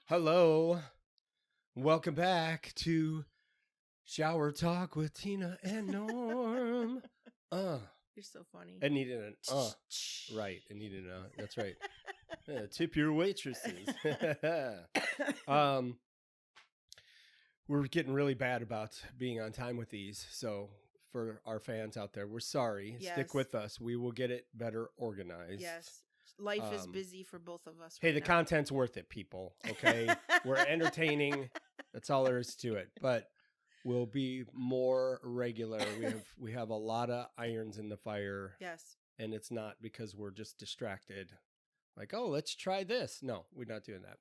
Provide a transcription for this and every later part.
Hello. Welcome back to Shower Talk with Tina and Norm. You're so funny. It needed an right. It needed an that's right. Tip your waitresses. We're getting really bad about being on time with these. So for our fans out there, we're sorry. Yes. Stick with us. We will get it better organized. Yes. Life is busy for both of us. Hey, the content's worth it, people. Okay. We're entertaining. That's all there is to it. But we'll be more regular. We have a lot of irons in the fire. Yes. And it's not because we're just distracted. Like, oh, let's try this. No, we're not doing that.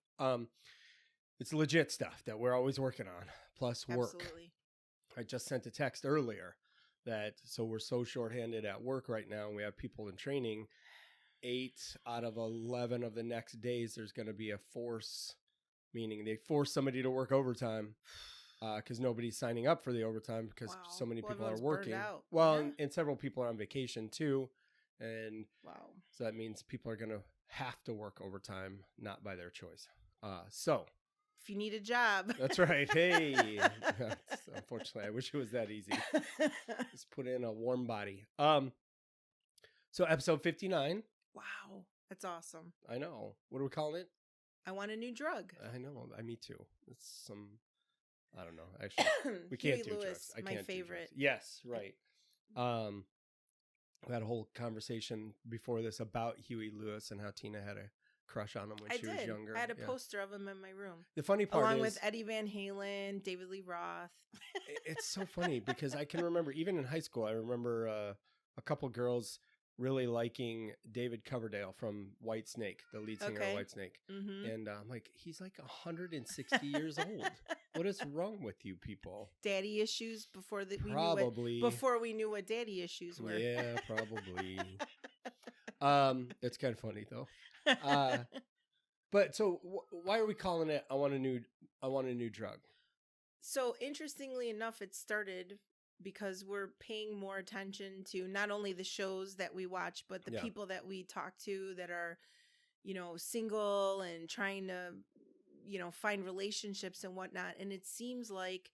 It's legit stuff that we're always working on. Plus work. Absolutely. I just sent a text earlier that so we're so shorthanded at work right now. And we have people in training. 8 out of 11 of the next days, there's going to be a force, meaning they force somebody to work overtime because nobody's signing up for the overtime because so many people are working. Well, and several people are on vacation too. And so that means people are going to have to work overtime, not by their choice. So if you need a job. That's right. Hey, unfortunately, I wish it was that easy. Just put in a warm body. So episode 59. Wow, that's awesome. I know. What are we calling it? I want a new drug. I know. Me too. It's some, I don't know. Actually, we can't do drugs. I can't. My favorite. Yes, right. We had a whole conversation before this about Huey Lewis and how Tina had a crush on him when she was younger. I had a poster of him in my room. The funny part along with Eddie Van Halen, David Lee Roth. It's so funny because I can remember even in high school. I remember a couple girls really liking David Coverdale from Whitesnake, the lead singer of Whitesnake. Mm-hmm. And I'm like, he's like 160 years old. What is wrong with you people? Daddy issues before we knew what daddy issues were. Yeah, probably. It's kind of funny though. But so why are we calling it I want a new drug? So interestingly enough, it started because we're paying more attention to not only the shows that we watch, but the people that we talk to that are, single and trying to, find relationships and whatnot. And it seems like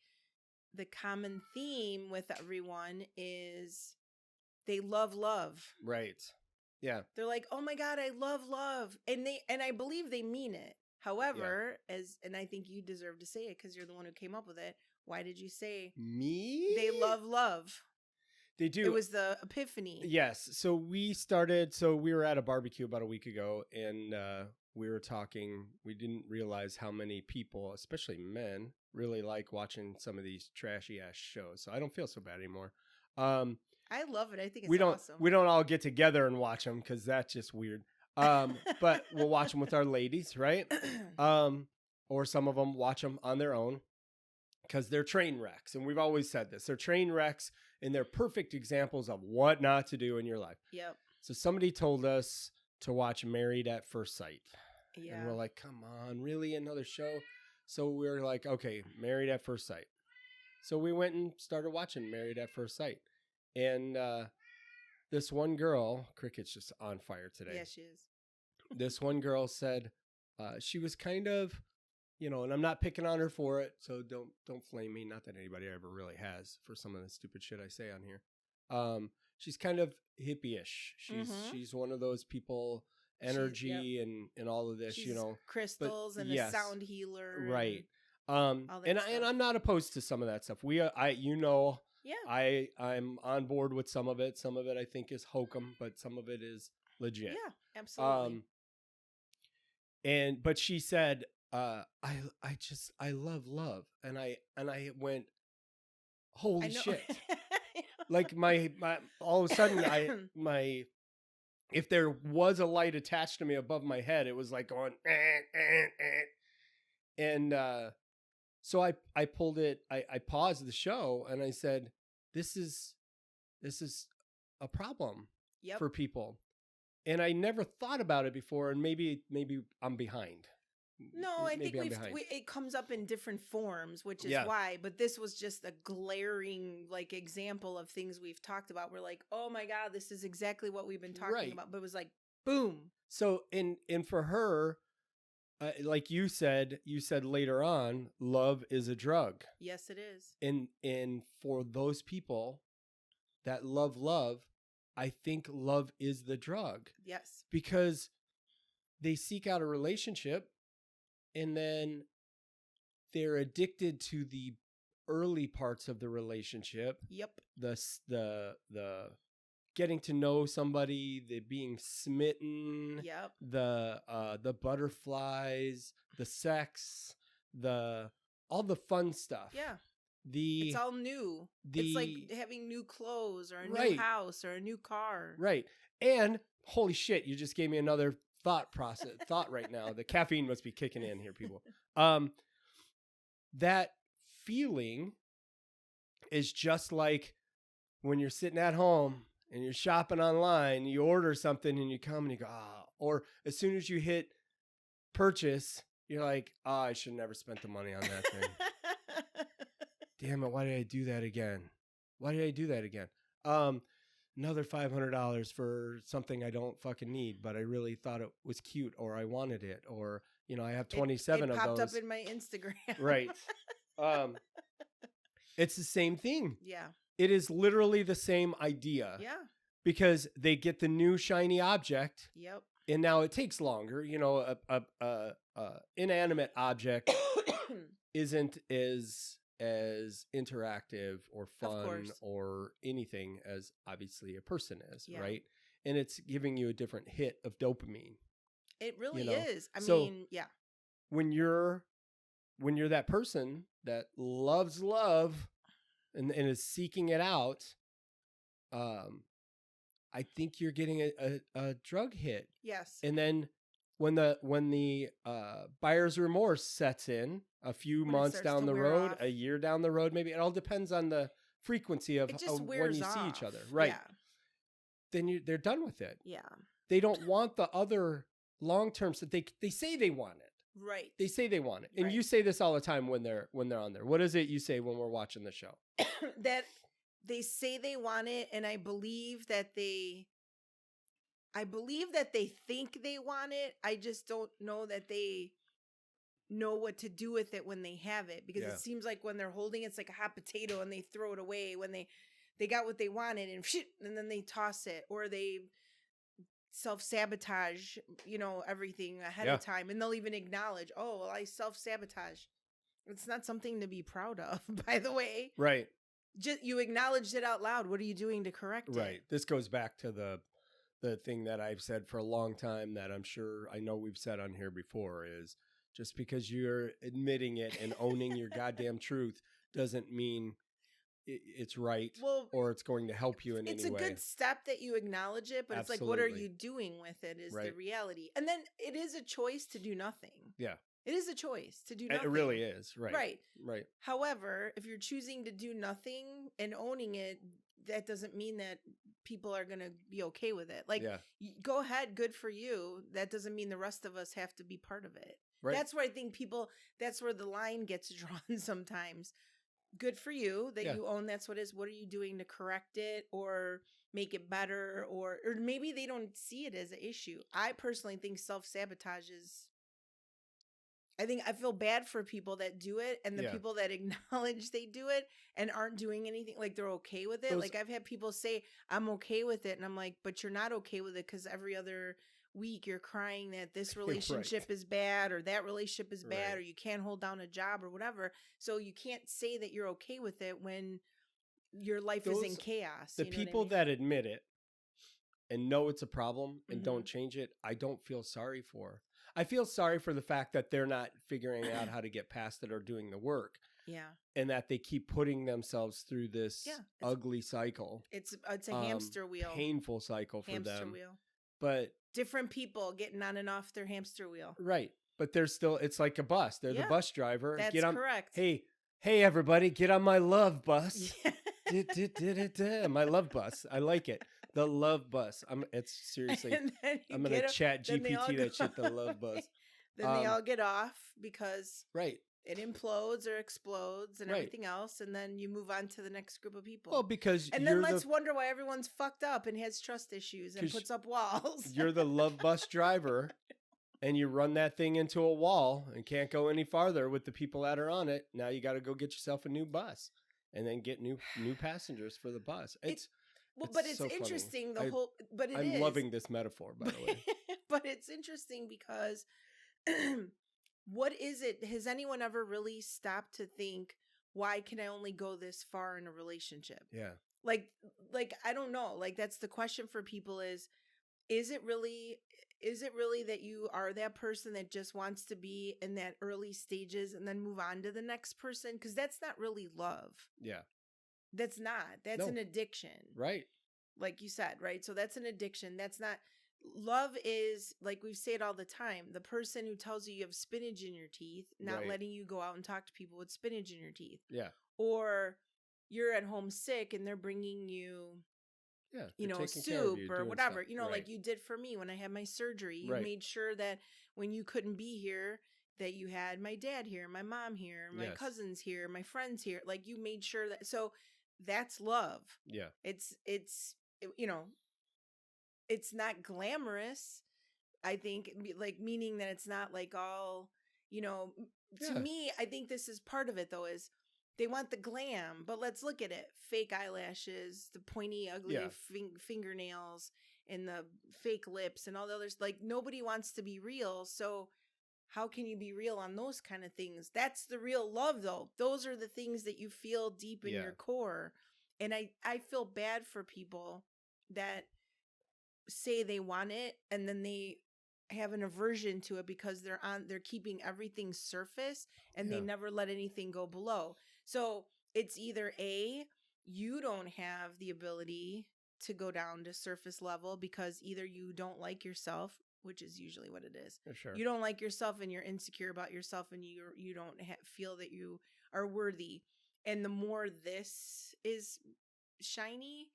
the common theme with everyone is they love love. Right. Yeah. They're like, oh my God, I love love. And I believe they mean it. However, and I think you deserve to say it because you're the one who came up with it. Why did you say me? They love love. They do. It was the epiphany. Yes. So we were at a barbecue about a week ago and we were talking. We didn't realize how many people, especially men, really like watching some of these trashy ass shows. So I don't feel so bad anymore. I love it. I think it's awesome. We don't all get together and watch them because that's just weird. But we'll watch them with our ladies, right? Or some of them watch them on their own. Because they're train wrecks. And we've always said this. They're train wrecks and they're perfect examples of what not to do in your life. Yep. So somebody told us to watch Married at First Sight. Yeah. And we're like, come on, really? Another show? So we're like, okay, Married at First Sight. So we went and started watching Married at First Sight. And this one girl, Cricket's just on fire today. Yeah, she is. This one girl said she was kind of, and I'm not picking on her for it, so don't flame me. Not that anybody ever really has for some of the stupid shit I say on here. She's kind of hippie-ish. She's one of those people, energy and all of this, she's crystals and a sound healer, right? And I'm not opposed to some of that stuff. I'm on board with some of it. Some of it I think is hokum, but some of it is legit. Yeah, absolutely. But she said, I love love. And I went, holy shit. Like my all of a sudden if there was a light attached to me above my head, it was like going, And so I pulled it, I paused the show and I said, this is a problem for people. And I never thought about it before. And maybe I'm behind. No, I think it comes up in different forms, which is why. But this was just a glaring example of things we've talked about. We're like, oh my God, this is exactly what we've been talking about. But it was like, boom. So and for her, like you said later on, love is a drug. Yes, it is. And for those people that love, I think love is the drug. Yes. Because they seek out a relationship and then they're addicted to the early parts of the relationship. Yep. The getting to know somebody, the being smitten, yep. The butterflies, the sex, all the fun stuff. Yeah. It's all new. It's like having new clothes or a new house or a new car. Right. And holy shit, you just gave me another thought right now. The caffeine must be kicking in here, people. That feeling is just like when you're sitting at home and you're shopping online, you order something and you come and you go, or as soon as you hit purchase, you're like, I should never spent the money on that thing. Damn it, why did I do that again? Another $500 for something I don't fucking need, but I really thought it was cute, or I wanted it, or I have 27 of those. It popped up in my Instagram. Right. It's the same thing. Yeah. It is literally the same idea. Yeah. Because they get the new shiny object. Yep. And now it takes longer. A inanimate object isn't as interactive or fun or anything as obviously a person is, right? And it's giving you a different hit of dopamine. It really is. I mean, yeah. When you're that person that loves love and is seeking it out, I think you're getting a drug hit. Yes. And then when the buyer's remorse sets in a few months down the road, a year down the road, maybe, it all depends on the frequency of when you see each other. Right. Yeah. Then they're done with it. Yeah. They don't want the other long-term stuff. They say they want it. Right. They say they want it. And you say this all the time when they're on there. What is it you say when we're watching the show? That they say they want it, and I believe that they think they want it. I just don't know that they know what to do with it when they have it, because it seems like when they're holding it's like a hot potato and they throw it away when they got what they wanted, and then they toss it, or they self-sabotage, everything ahead of time, and they'll even acknowledge, oh, well, I self-sabotage. It's not something to be proud of, by the way. Right. Just you acknowledged it out loud. What are you doing to correct it? Right. This goes back to the thing that I've said for a long time that I know we've said on here before, is just because you're admitting it and owning your goddamn truth doesn't mean it's right, or it's going to help you in any way. It's a good step that you acknowledge it, but Absolutely. It's like, what are you doing with it is the reality. And then it is a choice to do nothing. Yeah. It is a choice to do nothing. It really is. Right. Right. However, if you're choosing to do nothing and owning it, that doesn't mean that people are going to be okay with it. Like, go ahead, good for you. That doesn't mean the rest of us have to be part of it. Right. That's where I think that's where the line gets drawn sometimes. Good for you that you own that's what it is. What are you doing to correct it or make it better? Or maybe they don't see it as an issue. I personally think self-sabotage is... I feel bad for people that do it, and the people that acknowledge they do it and aren't doing anything, like they're okay with it. Like I've had people say, I'm okay with it. And I'm like, but you're not okay with it because every other week you're crying that this relationship is bad, or that relationship is bad, or you can't hold down a job or whatever. So you can't say that you're okay with it when your life is in chaos. The people that admit it and know it's a problem and don't change it, I don't feel sorry for. I feel sorry for the fact that they're not figuring out how to get past it or doing the work. Yeah. And that they keep putting themselves through this ugly cycle. It's a hamster wheel. Painful cycle for them. Hamster wheel. But different people getting on and off their hamster wheel. Right. But they're still, it's like a bus. They're the bus driver. That's correct. Hey, everybody, get on my love bus. My love bus. I like it. The love bus. It's seriously. I'm gonna chat GPT that shit. The love bus. Then they all get off because it implodes or explodes and everything else, and then you move on to the next group of people. Well, because and then let's wonder why everyone's fucked up and has trust issues and puts up walls. You're the love bus driver, and you run that thing into a wall and can't go any farther with the people that are on it. Now you got to go get yourself a new bus and then get new passengers for the bus. But it's so interesting funny. I'm loving this metaphor, by the way. But it's interesting because what is it? Has anyone ever really stopped to think, why can I only go this far in a relationship? Yeah. Like I don't know. Like, that's the question for people is it really that you are that person that just wants to be in that early stages and then move on to the next person? Because that's not really love. Yeah. That's not. That's an addiction. Right. Like you said, right? So that's an addiction. That's not. Love is, like we say it all the time, the person who tells you have spinach in your teeth, not letting you go out and talk to people with spinach in your teeth. Yeah. Or you're at home sick and they're bringing you, soup or whatever, stuff. Like you did for me when I had my surgery. You made sure that when you couldn't be here, that you had my dad here, my mom here, my cousins here, my friends here. Like, you made sure that, so that's love. Yeah. It's not glamorous, I think, like, meaning that it's not like all, to me, I think this is part of it, though, is they want the glam, but let's look at it. Fake eyelashes, the pointy, ugly fingernails, and the fake lips and all the others. Like, nobody wants to be real, so how can you be real on those kind of things? That's the real love, though. Those are the things that you feel deep in your core. And I feel bad for people that say they want it and then they have an aversion to it because they're keeping everything surface and they never let anything go below. So it's either A, you don't have the ability to go down to surface level because either you don't like yourself, which is usually what it is. Sure. You don't like yourself and you're insecure about yourself and you don't feel that you are worthy. And the more this is shiny,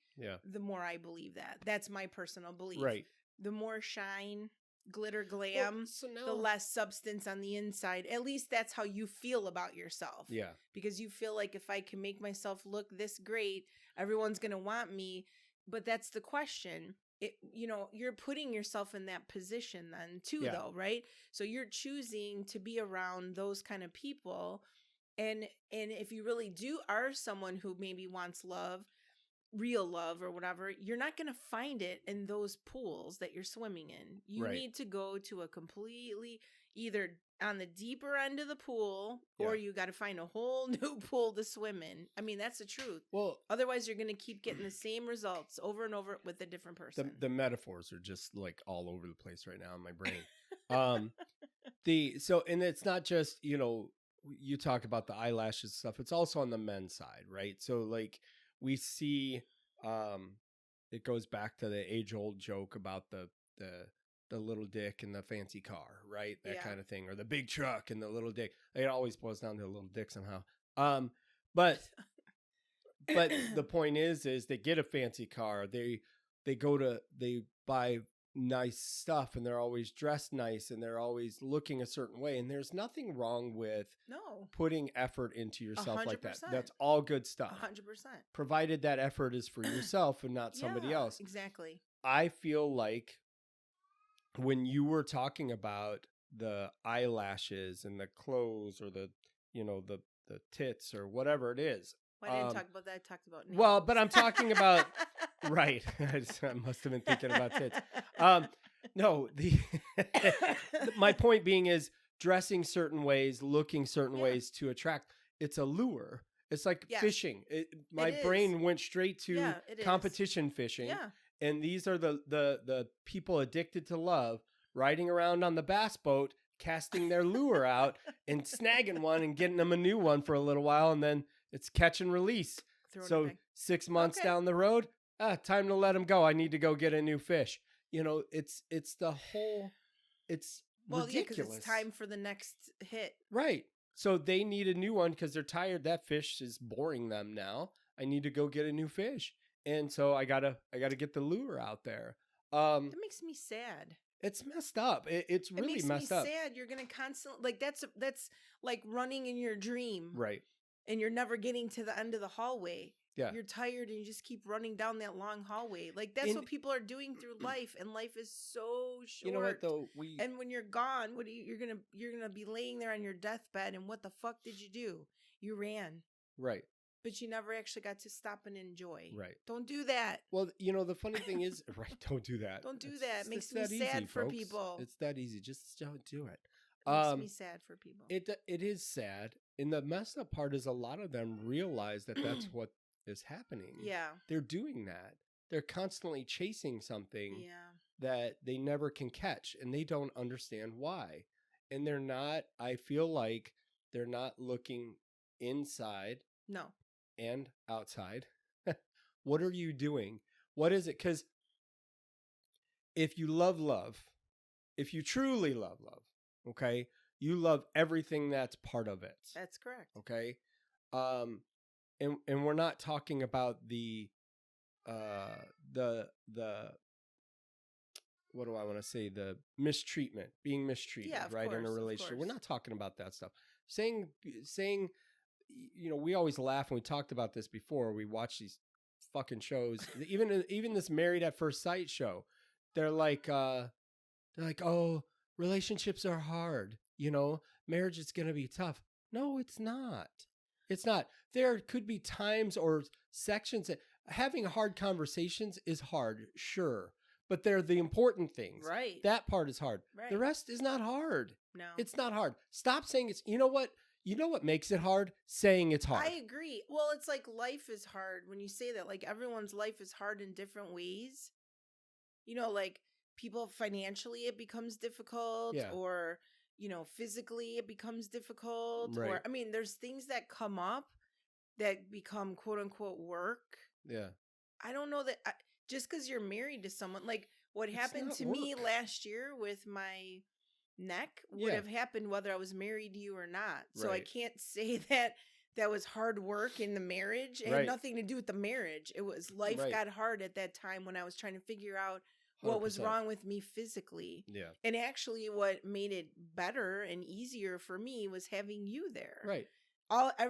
the more I believe that. That's my personal belief. Right. The more shine, glitter, glam, the less substance on the inside. At least that's how you feel about yourself. Yeah. Because you feel like, if I can make myself look this great, everyone's going to want me. But that's the question. You're putting yourself in that position then too, though, right? So you're choosing to be around those kind of people. And if you really are someone who maybe wants love, real love or whatever, you're not going to find it in those pools that you're swimming in. You need to go to a completely, either on the deeper end of the pool, or you got to find a whole new pool to swim in. I mean, that's the truth. Well, otherwise you're going to keep getting the same results over and over with a different person. The metaphors are just like all over the place right now in my brain. And it's not just, you talk about the eyelashes stuff. It's also on the men's side, right? So like, we see, it goes back to the age-old joke about the little dick and the fancy car, right? That kind of thing, or the big truck and the little dick. It always boils down to a little dick somehow. But the point is they get a fancy car. They buy nice stuff, and they're always dressed nice, and they're always looking a certain way. And there's nothing wrong with putting effort into yourself 100%. Like that. That's all good stuff. 100%. Provided that effort is for yourself and not somebody else. Exactly. I feel like when you were talking about the eyelashes and the clothes, or the tits or whatever it is. Well, I didn't talk about that. I talked about nails. Well, but I'm talking about right. I must have been thinking about tits. No, my point being is dressing certain ways, looking certain ways to attract. It's a lure. It's like fishing. My brain went straight to competition fishing. Yeah. And these are the people addicted to love riding around on the bass boat, casting their lure out and snagging one and getting them a new one for a little while. And then it's catch and release. So 6 months down the road, time to let them go. I need to go get a new fish. It's the whole, it's ridiculous. Because it's time for the next hit. Right. So they need a new one because they're tired. That fish is boring them now. I need to go get a new fish. And so I gotta get the lure out there. That makes me sad. It's messed up. It's really messed up. It makes me sad. You're gonna constantly, like, that's like running in your dream, right? And you're never getting to the end of the hallway. Yeah. You're tired and you just keep running down that long hallway. Like that's what people are doing through life, and life is so short. You know what though? And when you're gone, what you're gonna be laying there on your deathbed, and what the fuck did you do? You ran. Right. But you never actually got to stop and enjoy. Right. Don't do that. Well, you know, the funny thing is, right, don't do that. Don't do that. It makes me sad for people. It's that easy. Just don't do it. It makes me sad for people. It is sad. And the messed up part is a lot of them realize that that's what is happening. Yeah. They're doing that. They're constantly chasing something that they never can catch, and they don't understand why. And they're not, I feel like they're not looking inside. No. And outside. What are you doing? What is it? Because if you love love, if you truly love love, okay, you love everything that's part of it. That's correct. Okay. And we're not talking about the what do I want to say? The mistreatment, being mistreated, right? In a relationship. We're not talking about that stuff. Saying, you know, we always laugh, and we talked about this before. We watch these fucking shows, even this Married at First Sight show. They're like, oh, relationships are hard. You know, marriage is going to be tough. No, it's not. It's not. There could be times or sections that having hard conversations is hard, sure, but they're the important things. Right. That part is hard. Right. The rest is not hard. No, it's not hard. Stop saying it's. You know what? You know what makes it hard? Saying it's hard. I agree. Well, it's like life is hard when you say that. Like everyone's life is hard in different ways. You know, like people financially it becomes difficult, or you know, physically it becomes difficult, right. Or I mean, there's things that come up that become quote unquote work. Yeah. I don't know that just because you're married to someone, like what happened to me last year with my neck would have happened whether I was married to you or not. So I can't say that was hard work in the marriage. It had nothing to do with the marriage. It was life got hard at that time when I was trying to figure out what 100%. Was wrong with me physically. Yeah. And actually what made it better and easier for me was having you there. Right.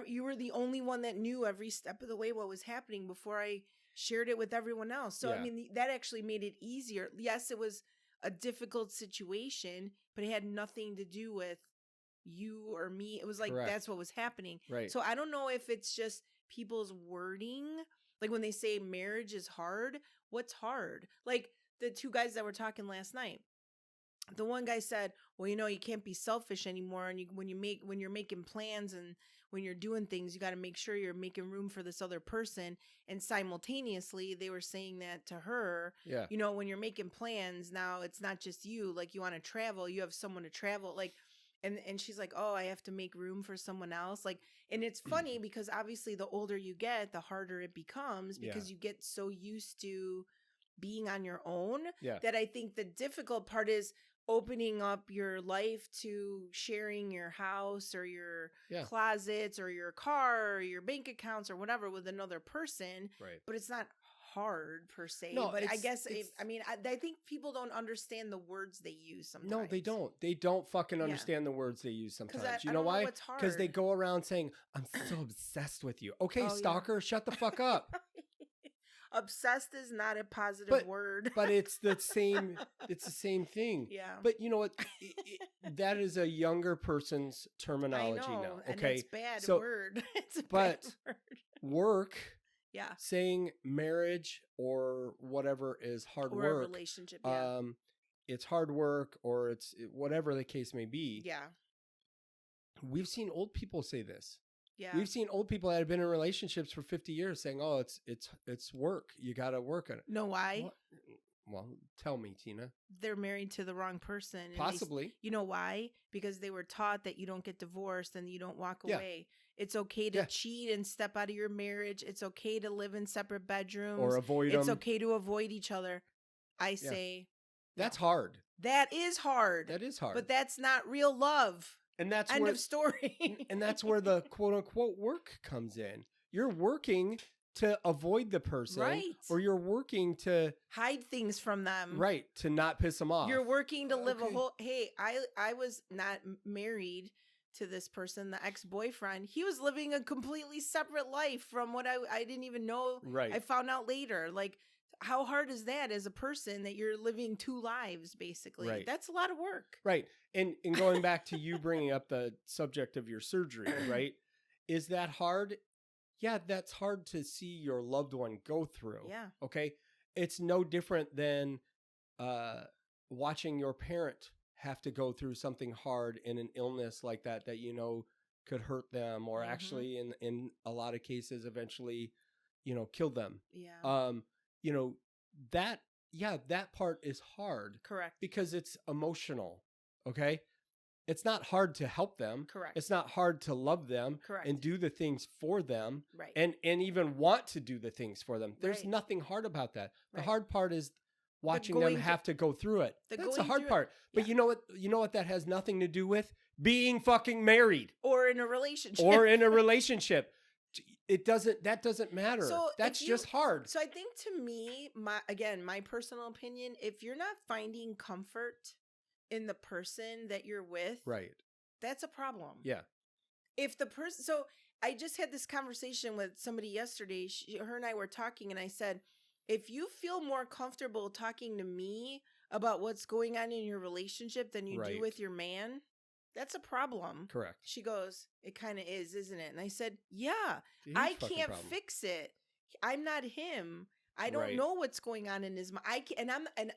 You were the only one that knew every step of the way what was happening before I shared it with everyone else. So I mean that actually made it easier. Yes, it was a difficult situation, but it had nothing to do with you or me. It was like that's what was happening. Right. So I don't know if it's just people's wording. Like when they say marriage is hard, what's hard? Like the two guys that were talking last night. The one guy said, well, you know, you can't be selfish anymore. And when you're making plans and when you're doing things, you got to make sure you're making room for this other person. And simultaneously, they were saying that to her, you know, when you're making plans now, it's not just you, like you want to travel, you have someone to travel. Like, and she's like, oh, I have to make room for someone else. Like, and it's funny because obviously the older you get, the harder it becomes because you get so used to being on your own that I think the difficult part is opening up your life to sharing your house or your closets or your car or your bank accounts or whatever with another person. Right. But it's not hard per se. No, but I guess, I think people don't understand the words they use sometimes. No, they don't. They don't fucking understand the words they use sometimes. You know why? Because they go around saying, I'm so obsessed with you. Okay, stalker, shut the fuck up. Obsessed is not a positive word. But it's the same. It's the same thing. Yeah. But you know what? That is a younger person's terminology now. Okay. And it's a bad word. It's a bad word. Work. Yeah. Saying marriage or whatever is hard work. Or a relationship. Yeah. It's hard work or it's whatever the case may be. Yeah. We've seen old people say this. Yeah. We've seen old people that have been in relationships for 50 years saying, oh, it's work. You got to work on it. Know why? Well, tell me, Tina. They're married to the wrong person. Possibly. You know why? Because they were taught that you don't get divorced and you don't walk away. It's okay to cheat and step out of your marriage. It's okay to live in separate bedrooms. Or avoid them. It's okay to avoid each other. I say. That's hard. That is hard. That is hard. But that's not real love. And that's end of story. And that's where the quote unquote work comes in. You're working to avoid the person, or you're working to hide things from them, to not piss them off. You're working to live a whole. Hey, I was not married to this person, the ex-boyfriend, he was living a completely separate life from what I didn't even know. Right. I found out later. Like, how hard is that as a person that you're living two lives, basically? Right. That's a lot of work. Right. And going back to you bringing up the subject of your surgery, right? Is that hard? Yeah, that's hard to see your loved one go through. Yeah. Okay. It's no different than watching your parent have to go through something hard in an illness like that could hurt them, or actually in a lot of cases eventually, kill them. Yeah. That part is hard. Correct. Because it's emotional. Okay. It's not hard to help them. Correct. It's not hard to love them. Correct. And do the things for them. Right. And even want to do the things for them. There's Right. nothing hard about that. The Right. hard part is watching them have to go through it. That's the hard part. But yeah. you know what that has nothing to do with? Being fucking married. Or in a relationship. That doesn't matter. So that's just hard. So I think, to me, my personal opinion, if you're not finding comfort in the person that you're with, right, that's a problem. Yeah. If the person, so I just had this conversation with somebody yesterday. Her and I were talking, and I said, if you feel more comfortable talking to me about what's going on in your relationship than you do with your man, that's a problem. Correct. She goes, it kind of is, isn't it? And I said, yeah, I can't fix it. I'm not him. I don't know what's going on in his mind.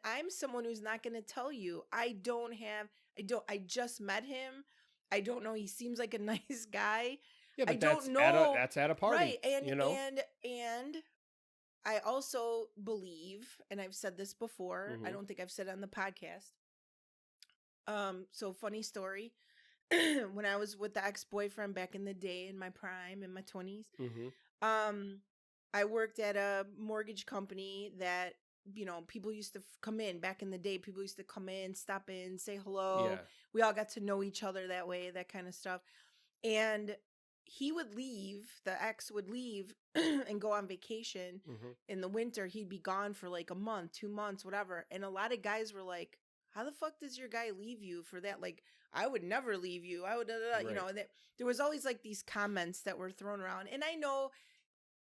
I'm someone who's not going to tell you. I just met him. I don't know. He seems like a nice guy. Yeah, but I don't know. That's at a party. Right. And I also believe, and I've said this before, I don't think I've said it on the podcast. So funny story. When I was with the ex-boyfriend back in the day, in my prime, in my 20s, I worked at a mortgage company that, people used to come in back in the day. People used to come in, stop in, say hello. Yeah. We all got to know each other that way, that kind of stuff. And he would leave, the ex would leave and go on vacation in the winter. He'd be gone for like a month, 2 months, whatever. And a lot of guys were like, how the fuck does your guy leave you for that? Like, I would never leave you. I would, and there was always like these comments that were thrown around. And I know,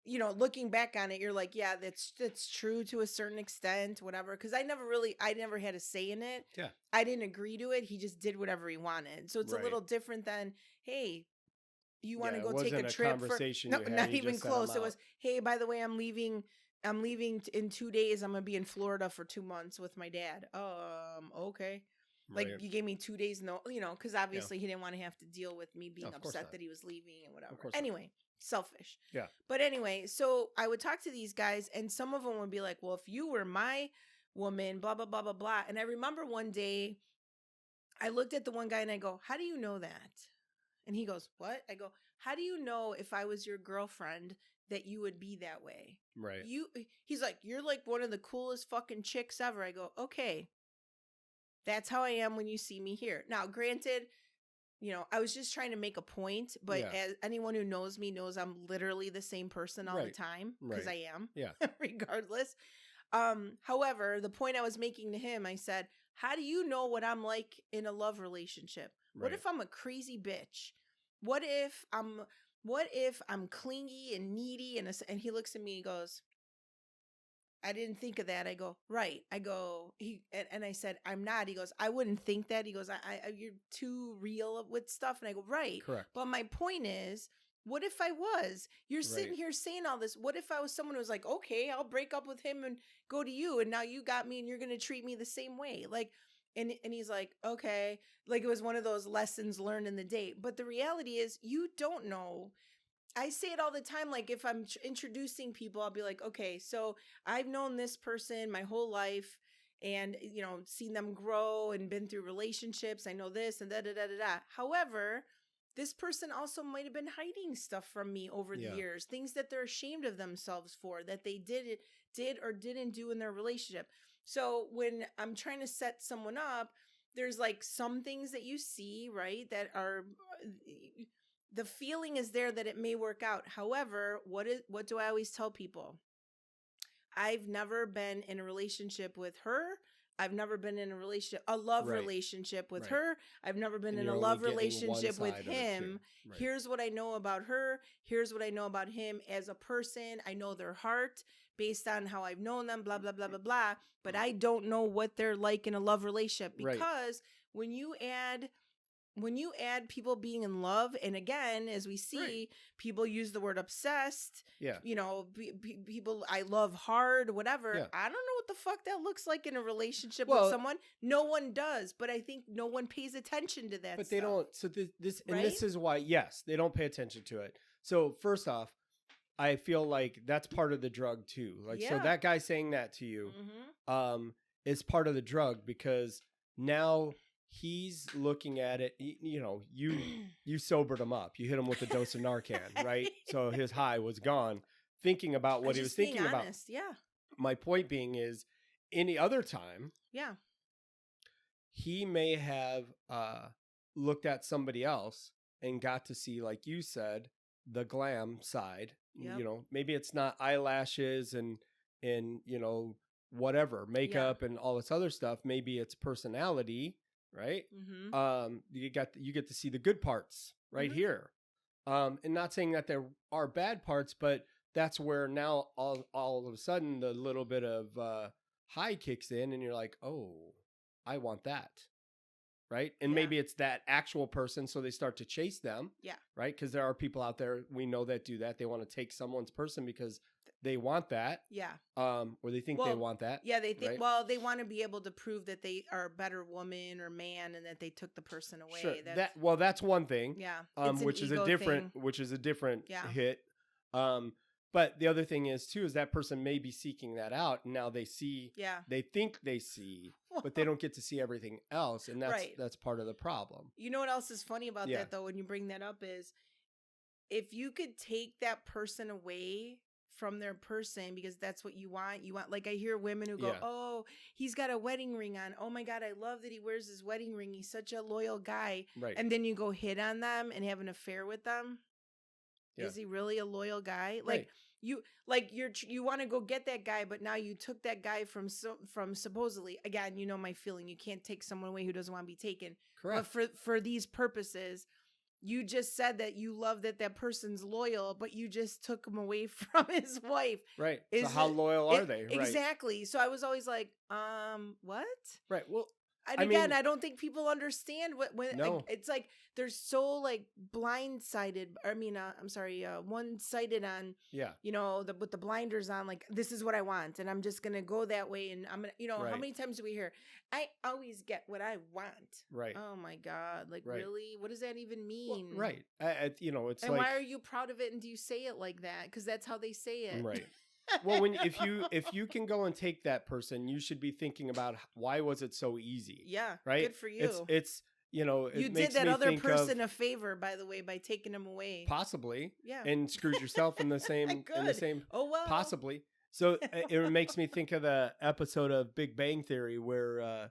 looking back on it, you're like, yeah, that's true to a certain extent, whatever. Cause I never had a say in it. Yeah. I didn't agree to it. He just did whatever he wanted. So it's a little different than, hey, you want to go take a trip not even close. It was, hey, by the way, I'm leaving in 2 days. I'm going to be in Florida for 2 months with my dad. Okay. Like, you gave me 2 days, because obviously he didn't want to have to deal with me being upset that he was leaving and whatever. Anyway, selfish. Yeah. But anyway, so I would talk to these guys, and some of them would be like, well, if you were my woman, blah, blah, blah, blah, blah. And I remember one day I looked at the one guy and I go, how do you know that? And he goes, what? I go, how do you know if I was your girlfriend that you would be that way? Right. He's like, you're like one of the coolest fucking chicks ever. I go, okay. That's how I am when you see me here. Now, granted, I was just trying to make a point, but as anyone who knows me knows I'm literally the same person all the time, because I am, regardless. However, the point I was making to him, I said, how do you know what I'm like in a love relationship? What if I'm a crazy bitch? What if I'm clingy and needy? And he looks at me and goes, I didn't think of that. I go, right. I go, and I said, I'm not. He goes, I wouldn't think that. He goes, you're too real with stuff. And I go, right. Correct. But my point is, what if I was? You're sitting here saying all this. What if I was someone who was like, okay, I'll break up with him and go to you. And now you got me and you're going to treat me the same way. Like, and he's like, okay. Like, it was one of those lessons learned in the date. But the reality is, you don't know. I say it all the time. Like, if I'm introducing people, I'll be like, okay, so I've known this person my whole life and, seen them grow and been through relationships. I know this and da-da-da-da-da. However, this person also might have been hiding stuff from me over the years, things that they're ashamed of themselves for, that they did or didn't do in their relationship. So when I'm trying to set someone up, there's like some things that you see, right, that are... the feeling is there that it may work out. However, what do I always tell people? I've never been in a relationship with her I've never been in a love Right. relationship with Right. her. I've never been And in you're a only love getting one relationship with side of it, too. him. Right. Here's what I know about her. Here's what I know about him as a person. I know their heart based on how I've known them, blah, blah, blah, blah, blah. But I don't know what they're like in a love relationship, Right. because when you add people being in love, and again, as we see, Right. people use the word obsessed, Yeah. you know, people, I love hard, whatever. Yeah. I don't know what the fuck that looks like in a relationship Well- with someone. No one does, but I think no one pays attention to that But stuff. they don't. So this and Right? this is why, yes, they don't pay attention to it. So first off, I feel like that's part of the drug too. Like, so Yeah. that guy saying that to you, Mhm. is part of the drug, because now he's looking at it. You know, you sobered him up. You hit him with a dose of Narcan, right? So his high was gone. Thinking about what he was thinking about. Yeah. My point being is, any other time, Yeah. he may have looked at somebody else and got to see, like you said, the glam side. Yep. You know, maybe it's not eyelashes and you know, whatever, makeup and all this other stuff. Maybe it's personality, right? Mm-hmm. You get to see the good parts right here. And not saying that there are bad parts, but that's where now all of a sudden the little bit of high kicks in, and you're like, oh, I want that. Right. And maybe it's that actual person. So they start to chase them. Yeah. Right. Because there are people out there we know that do that. They want to take someone's person because they want that. Yeah. Or they think they want that. Yeah. They think, right? well, they want to be able to prove that they are a better woman or man and that they took the person away. Sure. That's one thing. Yeah. Which is a different hit. But the other thing is too, is that person may be seeking that out, and now they see, they think they see, but they don't get to see everything else. And that's part of the problem. You know what else is funny about that though, when you bring that up, is if you could take that person away from their person, because that's what you want, like, I hear women who go, oh, he's got a wedding ring on. Oh my God, I love that he wears his wedding ring. He's such a loyal guy. Right. And then you go hit on them and have an affair with them. Yeah. Is he really a loyal guy? Like, you want to go get that guy, but now you took that guy from supposedly, again, you know my feeling, you can't take someone away who doesn't want to be taken. Correct. But for these purposes, you just said that you love that person's loyal, but you just took him away from his wife. Right. So how loyal are they? Right. Exactly. So I was always like, what? Right. Well, and again, I don't think people understand it's like they're so like blindsided. One-sided on, you know, with the blinders on, like, this is what I want, and I'm just gonna go that way, and I'm gonna, you know, how many times do we hear, I always get what I want? Right. Oh my God. Like, really? What does that even mean? Well, right. You know, it's and like, why are you proud of it? And do you say it like that? Because that's how they say it. Right. Well, if you can go and take that person, you should be thinking about why was it so easy? Yeah. Right. Good for you. It's you know, you did that other person a favor, by the way, by taking him away. Possibly. Yeah. And screwed yourself in the same Oh well. Possibly. So it makes me think of the episode of Big Bang Theory where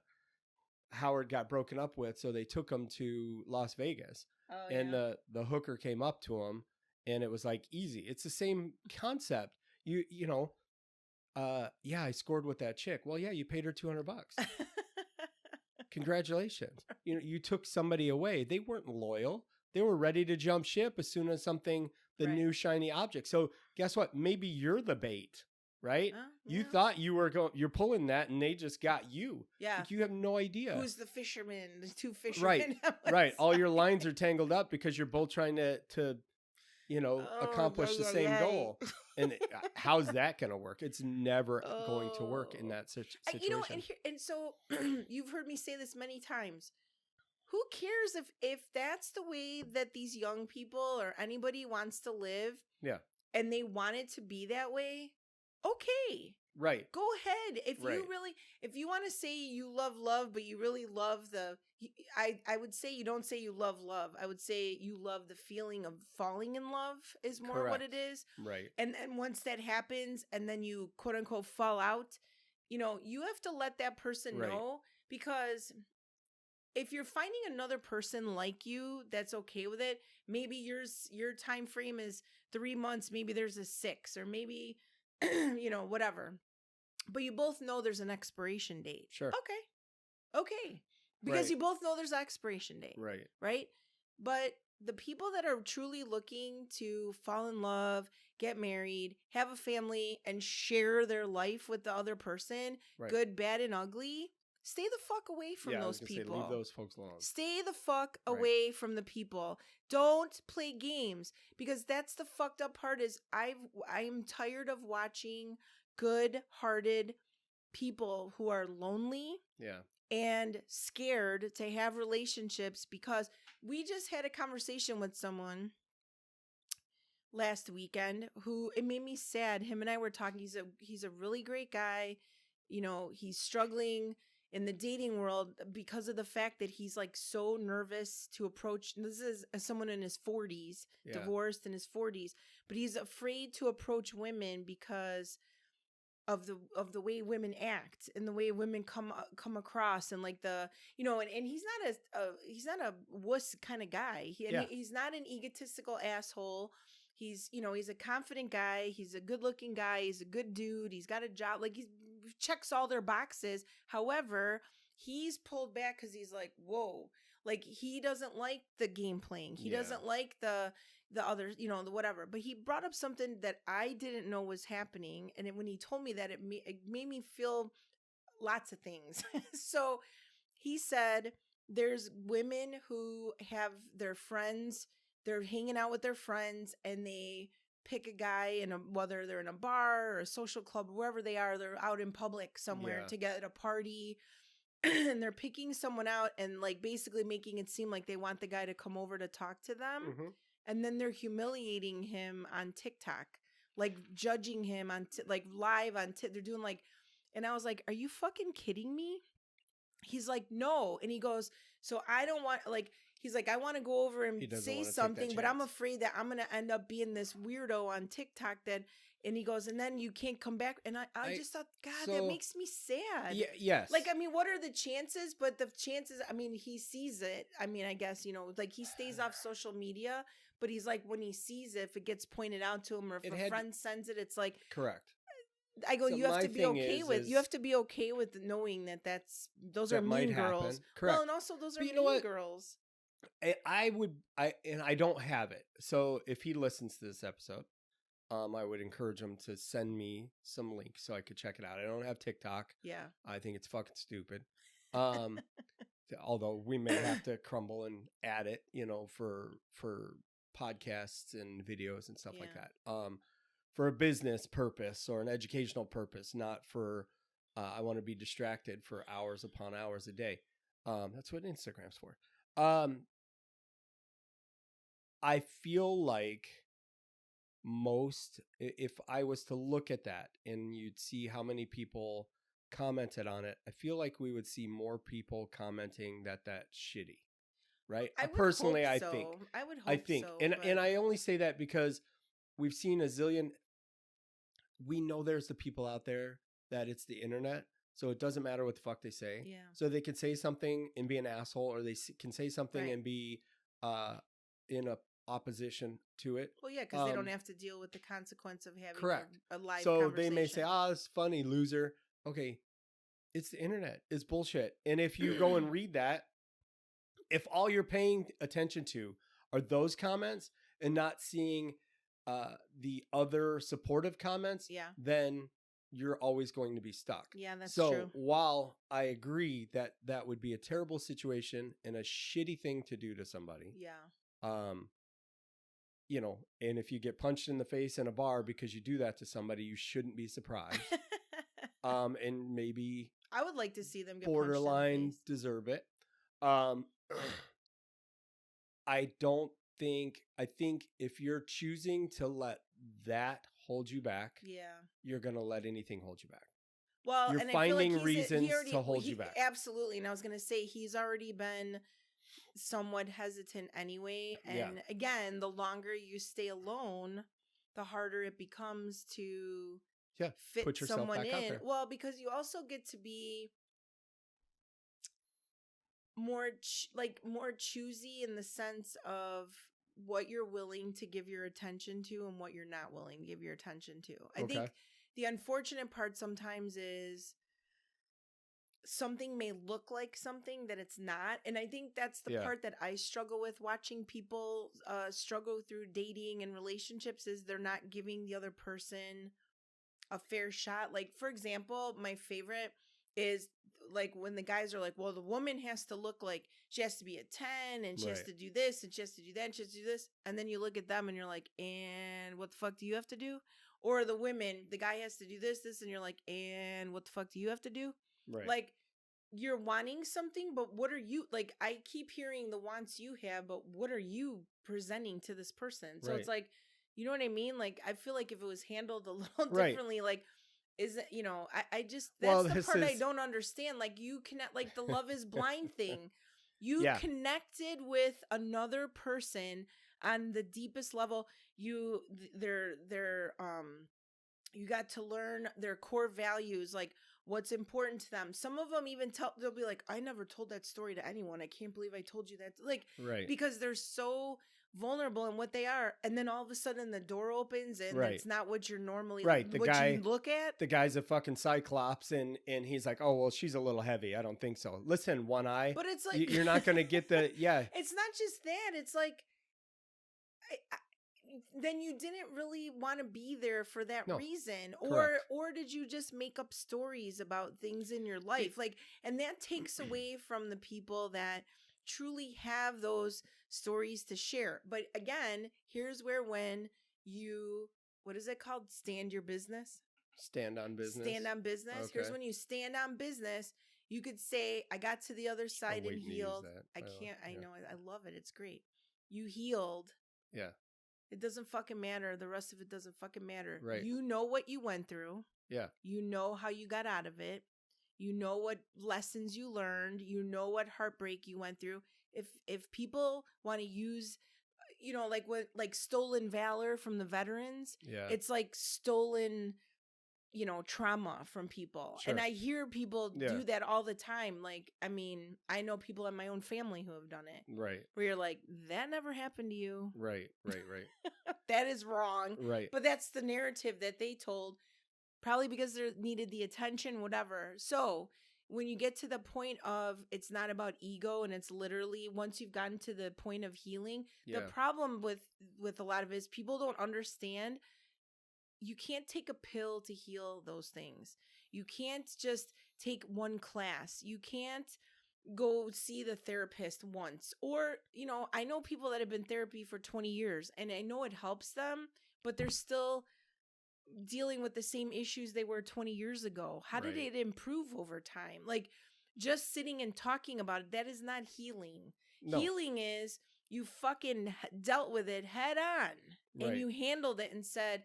Howard got broken up with, so they took him to Las Vegas. Oh, and the hooker came up to him, and it was like easy. It's the same concept. You know, I scored with that chick. Well, yeah, you paid her $200. Congratulations. You know, you took somebody away. They weren't loyal. They were ready to jump ship as soon as the new shiny object. So guess what? Maybe you're the bait, right? You thought you're pulling that, and they just got you. Yeah. Like, you have no idea. Who's the fisherman? The two fishermen. Right. All your lines are tangled up because you're both trying to you know, accomplish the same goal. And how's that going to work? It's never going to work in that situation. You know, and so you've heard me say this many times. Who cares if that's the way that these young people or anybody wants to live? Yeah. And they want it to be that way? Okay. Right. Go ahead. If you want to say you love, but you really love I would say you don't say you love. I would say you love the feeling of falling in love is more what it is. Right. And then once that happens, and then you quote unquote fall out, you know, you have to let that person know, because if you're finding another person like you that's okay with it, maybe your time frame is 3 months, maybe there's a 6, or maybe you know, whatever. but you both know there's an expiration date. Sure. Okay. Because Right. you both know there's an expiration date. Right. Right? But the people that are truly looking to fall in love, get married, have a family, and share their life with the other person, Right. good, bad, and ugly, stay the fuck away from Yeah, I those was gonna people. say, leave those folks alone. Stay the fuck Right. away from the people. Don't play games, because that's the fucked up part. Is I'm tired of watching good-hearted people who are lonely Yeah. and scared to have relationships, because we just had a conversation with someone last weekend who, it made me sad. Him and I were talking. He's a really great guy. You know, he's struggling in the dating world because of the fact that he's like so nervous to approach. This is someone in his 40s, divorced in his 40s, but he's afraid to approach women because of the way women act and the way women come across, and like the, you know, and he's not a wuss kind of guy. He's not an egotistical asshole. He's, you know, he's a confident guy. He's a good looking guy. He's a good dude. He's got a job. Like, he checks all their boxes. However, he's pulled back because he's like, whoa, like he doesn't like the game playing. He doesn't like the others, you know, the whatever. But he brought up something that I didn't know was happening. And when he told me that, it made me feel lots of things. So he said there's women who have their friends, they're hanging out with their friends, and they pick a guy whether they're in a bar or a social club, wherever they are, they're out in public somewhere to get at a party. And they're picking someone out and like basically making it seem like they want the guy to come over to talk to them. Mm-hmm. And then they're humiliating him on TikTok, like judging him on like live on they're doing like, and I was like, are you fucking kidding me? He's like, no. And he goes, so I don't want, like, he's like, I want to go over and say something, but I'm afraid that I'm going to end up being this weirdo on TikTok and he goes, and then you can't come back. And I just thought, God, that makes me sad. Yeah, yes. Like, I mean, what are the chances? But the chances, I mean, he sees it. I mean, I guess, you know, like he stays off social media, but he's like, when he sees it, if it gets pointed out to him or if a friend sends it, it's like. Correct. I go, you have to be okay with, you have to be okay with knowing that those are mean girls. Correct. Well, and also those are mean girls. I don't have it. So if he listens to this episode, I would encourage him to send me some links so I could check it out. I don't have TikTok. Yeah. I think it's fucking stupid. Although we may have to crumble and add it, you know, for podcasts and videos and stuff like that. For a business purpose or an educational purpose, not for I want to be distracted for hours upon hours a day. That's what Instagram's for. I feel like if I was to look at that and you'd see how many people commented on it, I feel like we would see more people commenting that that's shitty. Right? I personally, hope I so. think. I would hope so. And I only say that because we've seen a zillion. We know there's the people out there that it's the internet, so it doesn't matter what the fuck they say. Yeah. So they can say something and be an asshole, or they can say something and be in a opposition to it. Well, yeah, because they don't have to deal with the consequence of having a live so conversation. They may say, it's funny, loser. Okay, it's the internet. It's bullshit. And if you go and read that, if all you're paying attention to are those comments and not seeing the other supportive comments, then you're always going to be stuck. Yeah, that's true. So while I agree that that would be a terrible situation and a shitty thing to do to somebody, you know, and if you get punched in the face in a bar because you do that to somebody, you shouldn't be surprised. And maybe I would like to see them get borderline punched in the face. Deserve it. I think if you're choosing to let that hold you back, you're going to let anything hold you back. Well, you're and finding I feel like reasons to hold you back. Absolutely. And I was going to say, he's already been somewhat hesitant anyway. And again, the longer you stay alone, the harder it becomes to fit put yourself someone back in. Out there. Well, because you also get to be more choosy in the sense of what you're willing to give your attention to and what you're not willing to give your attention to. I think the unfortunate part sometimes is something may look like something that it's not. And I think that's the part that I struggle with watching people struggle through dating and relationships, is they're not giving the other person a fair shot. Like, for example, my favorite is like when the guys are like, well, the woman has to look like she has to be a 10 and she has to do this and she has to do that and she has to do this. And then you look at them and you're like, and what the fuck do you have to do? Or the women, the guy has to do this, and you're like, and what the fuck do you have to do? Right. Like, you're wanting something, but what are you, like, I keep hearing the wants you have, but what are you presenting to this person? So it's like, you know what I mean? Like, I feel like if it was handled a little differently, like, is it, you know, I just, that's the part I don't understand. Like, you connect, like the Love is Blind thing. You connected with another person on the deepest level. You got to learn their core values, like what's important to them. Some of them even they'll be like, I never told that story to anyone. I can't believe I told you that. Like, because they're so vulnerable in what they are. And then all of a sudden the door opens and it's not what you're normally, you look at. The guy's a fucking cyclops and he's like, oh, well, she's a little heavy. I don't think so. Listen, one eye. But it's like, you're not going to get the, It's not just that. It's like, then you didn't really want to be there for that reason. Or did you just make up stories about things in your life? Like, and that takes away from the people that truly have those stories to share. But again, here's where, when you, what is it called? Stand your business? Stand on business. Stand on business. Okay. Here's when you stand on business. You could say, I got to the other side and healed. I know, I love it. It's great. You healed. Yeah. It doesn't fucking matter. The rest of it doesn't fucking matter. Right. You know what you went through. Yeah. You know how you got out of it. You know what lessons you learned. You know what heartbreak you went through. If people want to use, you know, like what, like stolen valor from the veterans, it's like stolen, you know, trauma from people. Sure. And I hear people do that all the time. Like, I mean, I know people in my own family who have done it. Right. Where you're like, that never happened to you. Right. That is wrong. Right. But that's the narrative that they told, probably because they needed the attention, whatever. So when you get to the point of, it's not about ego, and it's literally, once you've gotten to the point of healing, the problem with a lot of it is people don't understand. You can't take a pill to heal those things. You can't just take one class. You can't go see the therapist once. Or, you know, I know people that have been therapy for 20 years and I know it helps them, but they're still dealing with the same issues they were 20 years ago. How did it improve over time? Like, just sitting and talking about it, that is not healing. No. Healing is you fucking dealt with it head on and you handled it and said,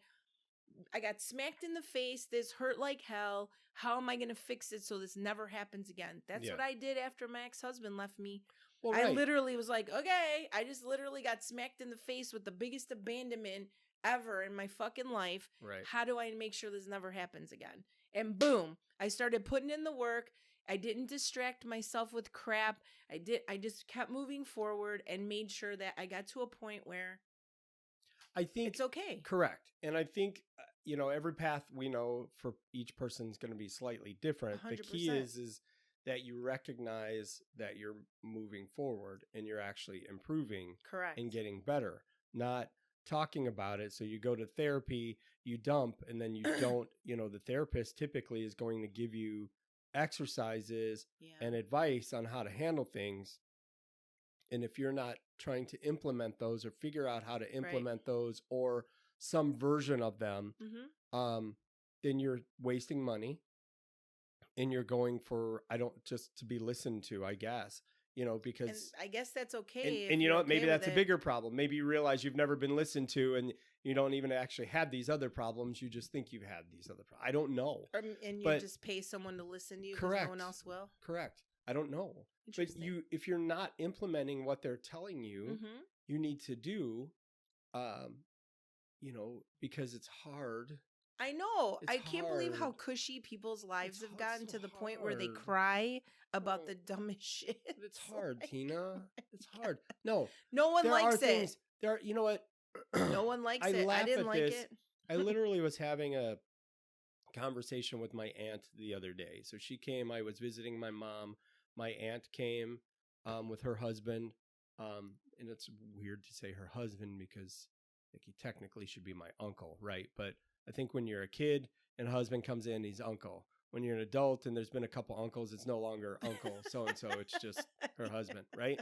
I got smacked in the face. This hurt like hell. How am I going to fix it so this never happens again? That's what I did after my ex-husband left me. Well, I literally was like, okay, I just literally got smacked in the face with the biggest abandonment ever in my fucking life. Right. How do I make sure this never happens again? And boom, I started putting in the work. I didn't distract myself with crap. I just kept moving forward and made sure that I got to a point where I think it's okay. Correct. And I think, you know, every path we know for each person is going to be slightly different. 100%. The key is that you recognize that you're moving forward and you're actually improving. Correct. And getting better, not talking about it. So you go to therapy, you dump, and then you don't, you know, the therapist typically is going to give you exercises and advice on how to handle things. And if you're not trying to implement those or figure out how to implement those or some version of them, then you're wasting money and you're going for, just to be listened to, I guess, you know, because. And I guess that's okay. And you know what, maybe that's a bigger problem. Maybe you realize you've never been listened to and you don't even actually have these other problems. You just think you've had these other problems. I don't know. And you just pay someone to listen to you because no one else will? Correct. I don't know. But if you're not implementing what they're telling you, you need to do, you know, because it's hard. I know. I can't believe how cushy people's lives have gotten to the point where they cry about the dumbest shit. It's hard, Tina. It's hard. No one likes it. You know what? No one likes it. I didn't like it. I literally was having conversation with my aunt the other day. So she came, I was visiting my mom. My aunt came with her husband. And it's weird to say her husband because like he technically should be my uncle, right? But I think when you're a kid and a husband comes in, he's uncle. When you're an adult and there's been a couple uncles, it's no longer uncle so-and-so. It's just her husband, right?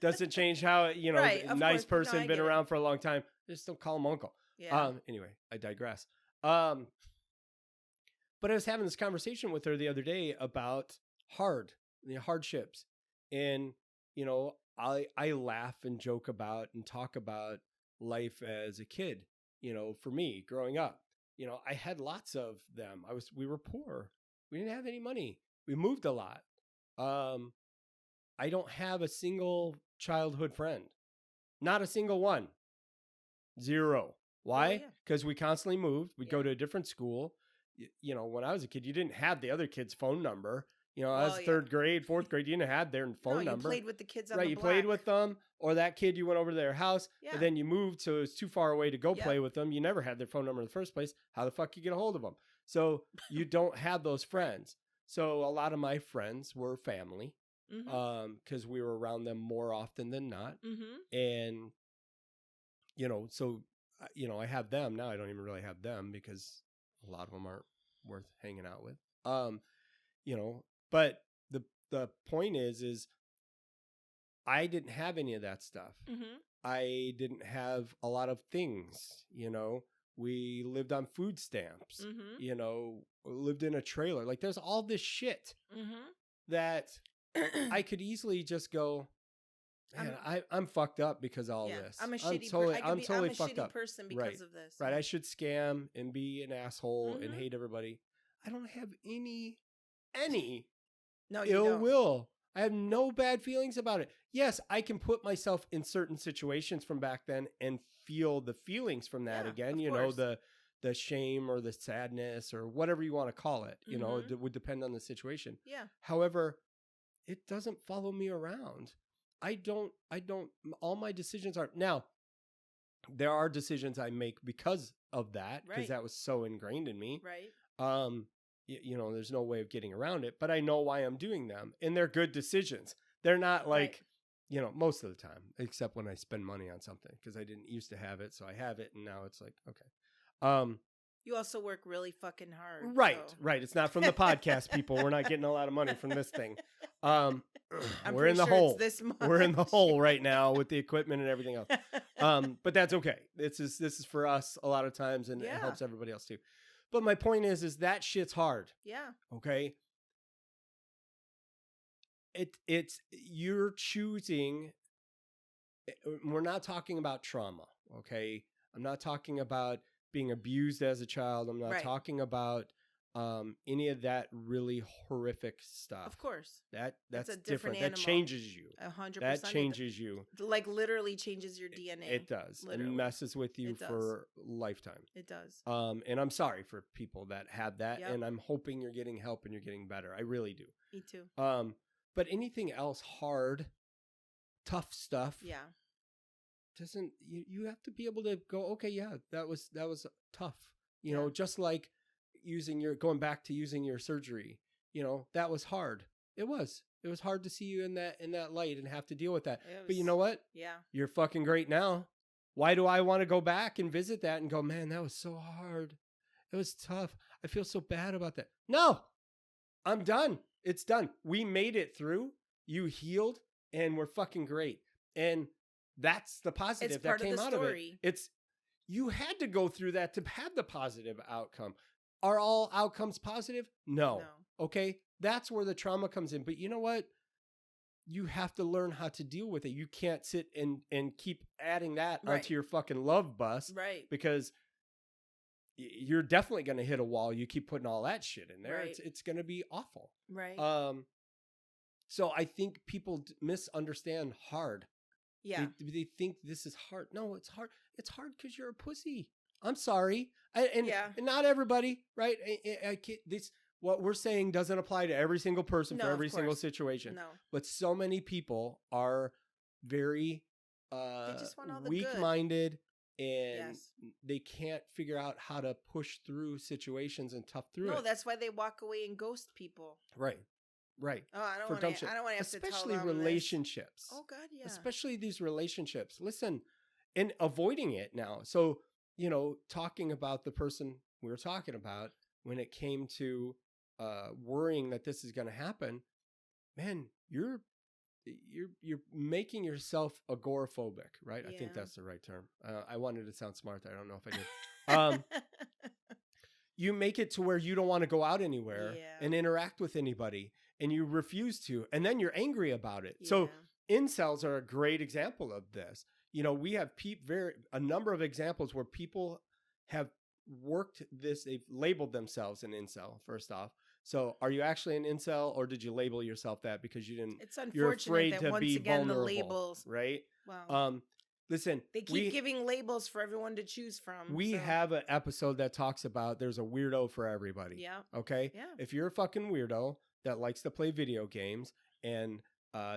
Doesn't change how, Right, of nice course. No, person, I been get it. around for a long time. Just don't call him uncle. Yeah. Anyway, I digress. But I was having this conversation with her the other day about hardships. And, I laugh and joke about and talk about life as a kid, for me growing up. I had lots of them. We were poor. We didn't have any money. We moved a lot. I don't have a single childhood friend. Not a single one. Zero. Why? Because we constantly moved. We'd go to a different school. When I was a kid, you didn't have the other kid's phone number. I was third grade, fourth grade. You didn't have their phone number. You played with the kids on the block. Right, you played with them, or that kid you went over to their house, and then you moved, so it was too far away to go play with them. You never had their phone number in the first place. How the fuck you get a hold of them? So you don't have those friends. So a lot of my friends were family, because we were around them more often than not, and so I have them now. I don't even really have them because a lot of them aren't worth hanging out with. But the point is I didn't have any of that stuff. I didn't have a lot of things, we lived on food stamps, lived in a trailer. Like there's all this shit that I could easily just go, man, I'm fucked up because of all this. I'm a shitty fucked up person because of this. Right. I should scam and be an asshole and hate everybody. I don't have any ill will. I have no bad feelings about it. Yes, I can put myself in certain situations from back then and feel the feelings from that again. The shame or the sadness or whatever you want to call it. It would depend on the situation. Yeah. However, it doesn't follow me around. I don't, all my decisions are now. There are decisions I make because of that, because that was so ingrained in me. Right. There's no way of getting around it, but I know why I'm doing them, and they're good decisions. They're not like, most of the time, except when I spend money on something, because I didn't used to have it, so I have it, and now it's like, okay. You also work really fucking hard. Right, so. Right. It's not from the podcast, people. We're not getting a lot of money from this thing. We're in the hole. We're in the hole right now with the equipment and everything else. But that's okay. This is for us a lot of times, and it helps everybody else too. But my point is that shit's hard. Yeah. Okay. It's you're choosing. We're not talking about trauma. Okay. I'm not talking about being abused as a child. I'm not talking about any of that really horrific stuff. Of course. That's different. That changes you. 100%. That changes you. Like literally changes your DNA. It does. Literally. It messes with you for lifetime. It does. And I'm sorry for people that have that. And I'm hoping you're getting help and you're getting better. I really do. Me too. But anything else hard, tough stuff. Yeah. Doesn't you have to be able to go, okay, yeah, that was tough. Just like going back to using your surgery, that was hard. It was hard to see you in that light and have to deal with that. But you know what? Yeah. You're fucking great now. Why do I want to go back and visit that and go, man, that was so hard. It was tough. I feel so bad about that. No, I'm done. It's done. We made it through. You healed and we're fucking great. And that's the positive that came out of it. You had to go through that to have the positive outcome. Are all outcomes positive? No. Okay. That's where the trauma comes in. But you know what? You have to learn how to deal with it. You can't sit and keep adding that onto your fucking love bus. Right. Because you're definitely going to hit a wall. You keep putting all that shit in there. Right. It's going to be awful. Right. So I think people misunderstand hard. Yeah. They think this is hard. No, it's hard. It's hard because you're a pussy. I'm sorry. And not everybody, right? What we're saying doesn't apply to every single person for every single situation. No. But so many people are very weak-minded and they can't figure out how to push through situations and tough through it. No, that's why they walk away and ghost people. Right. Oh, I don't want to have to tell them especially relationships. This. Oh God, yeah. Especially these relationships. Listen, and avoiding it now. So, talking about the person we were talking about when it came to worrying that this is going to happen, man, you're making yourself agoraphobic, right? Yeah. I think that's the right term. I wanted to sound smart. I don't know if I did. You make it to where you don't want to go out anywhere and interact with anybody, and you refuse to, and then you're angry about it. Yeah. So incels are a great example of this. We have a number of examples where people have worked this. They've labeled themselves an incel, first off. So are you actually an incel, or did you label yourself that because you didn't? It's unfortunate you're afraid that to once be again vulnerable, the labels, right? Wow. Listen, they keep giving labels for everyone to choose from. We have an episode that talks about there's a weirdo for everybody. Yeah. Okay. Yeah. If you're a fucking weirdo that likes to play video games and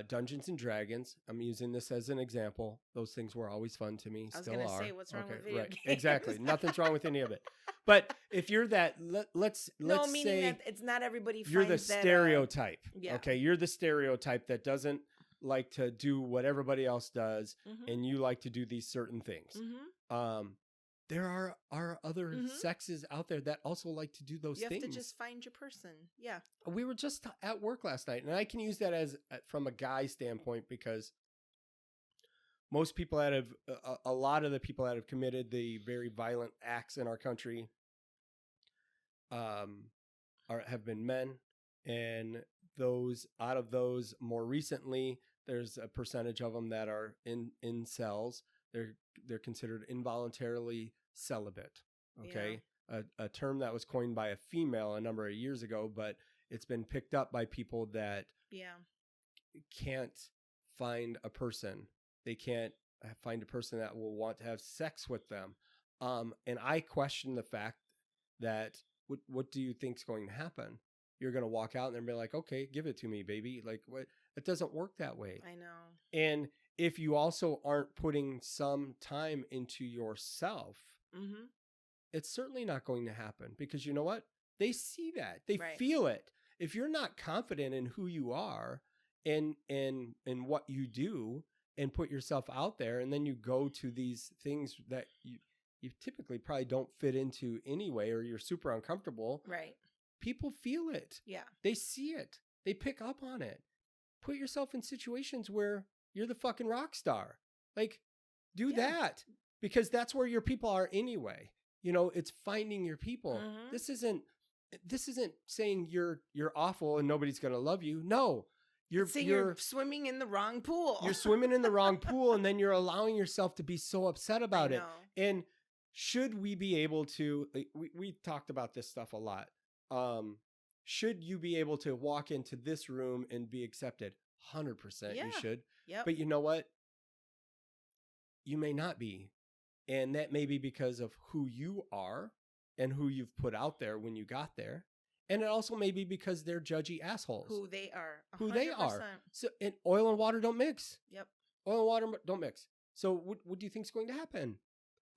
Dungeons and Dragons, I'm using this as an example. Those things were always fun to me. I was going to say, what's wrong with video games? Exactly. Nothing's wrong with any of it. But if you're that, let's meaning say that it's not everybody. You're the stereotype. Yeah. Okay. You're the stereotype that doesn't like to do what everybody else does, and you like to do these certain things. There are other sexes out there that also like to do those things. You have to just find your person. Yeah. We were just at work last night, and I can use that as from a guy standpoint, because most people that have a lot of the people that have committed the very violent acts in our country have been men, and out of those more recently, there's a percentage of them that are incels. They're considered involuntarily celibate. Okay. Yeah. A term that was coined by a female a number of years ago, but it's been picked up by people that can't find a person. They can't find a person that will want to have sex with them. And I question the fact that what do you think's going to happen? You're going to walk out and they're be like, okay, give it to me, baby. Like, what? It doesn't work that way. I know. And if you also aren't putting some time into yourself, it's certainly not going to happen, because you know what? They see that. They feel it. If you're not confident in who you are and what you do and put yourself out there, and then you go to these things that you typically probably don't fit into anyway, or you're super uncomfortable. Right. People feel it. Yeah. They see it. They pick up on it. Put yourself in situations where you're the fucking rock star. Like, do that, because that's where your people are anyway. It's finding your people. This isn't saying you're awful and nobody's going to love you. No, you're swimming in the wrong pool. You're swimming in the wrong pool, and then you're allowing yourself to be so upset about it. And should we be able to, we talked about this stuff a lot. Should you be able to walk into this room and be accepted? 100%. You should. Yep. But you know what? You may not be. And that may be because of who you are and who you've put out there when you got there. And it also may be because they're judgy assholes. Who they are. 100%. Who they are. So, and oil and water don't mix. Yep. Oil and water don't mix. So what do you think is going to happen?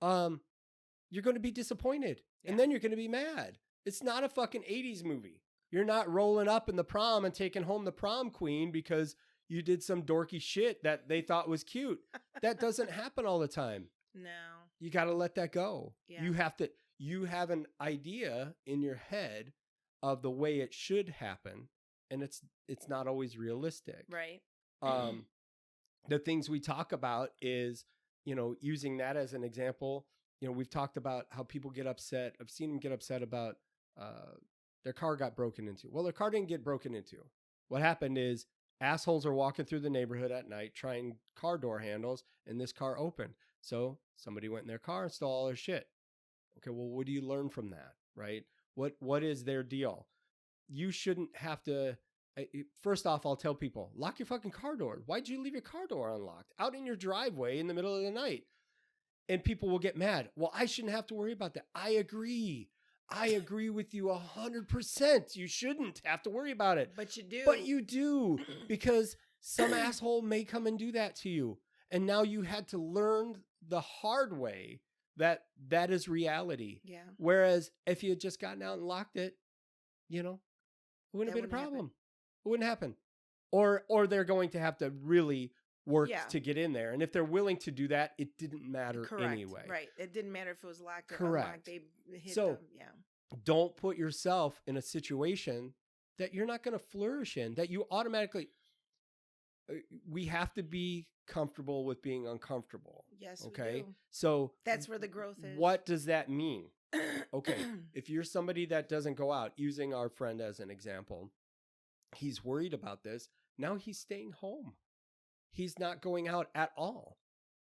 You're going to be disappointed. Yeah. And then you're going to be mad. It's not a fucking 80s movie. You're not rolling up in the prom and taking home the prom queen because you did some dorky shit that they thought was cute. That doesn't happen all the time. No. You got to let that go. Yeah. You have an idea in your head of the way it should happen, and it's not always realistic. Right. The things we talk about is, using that as an example, we've talked about how people get upset. I've seen them get upset about their car got broken into. Well, their car didn't get broken into. What happened is assholes are walking through the neighborhood at night trying car door handles, and this car opened. So somebody went in their car and stole all their shit. Okay, well, what do you learn from that, right? What is their deal? You shouldn't have to. First off, I'll tell people, lock your fucking car door. Why'd you leave your car door unlocked out in your driveway in the middle of the night? And people will get mad. Well, I shouldn't have to worry about that. I agree with you 100%. You shouldn't have to worry about it. But you do. But you do, because some asshole may come and do that to you. And now you had to learn the hard way That is reality. Yeah. Whereas if you had just gotten out and locked it, you know, it wouldn't have been a problem. It wouldn't happen. Or they're going to have to really work to get in there. And if they're willing to do that, it didn't matter anyway. Right. It didn't matter if it was locked or Correct. unlocked. They hit don't put yourself in a situation that you're not going to flourish in, that you automatically... We have to be comfortable with being uncomfortable. Yes, okay? We do. So that's where the growth is. What does that mean? Okay, if you're somebody that doesn't go out, using our friend as an example, he's worried about this. Now he's staying home. He's not going out at all.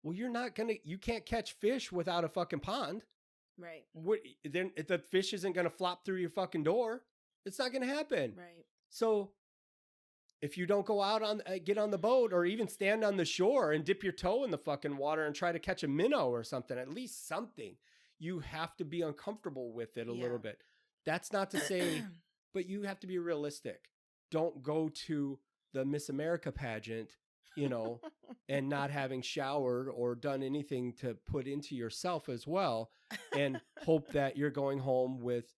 Well, you can't catch fish without a fucking pond. Right. Then if the fish isn't going to flop through your fucking door, it's not going to happen. Right. So if you don't go out get on the boat or even stand on the shore and dip your toe in the fucking water and try to catch a minnow or something, at least something, you have to be uncomfortable with it a little bit. That's not to say, but you have to be realistic. Don't go to the Miss America pageant, and not having showered or done anything to put into yourself as well, and hope that you're going home with,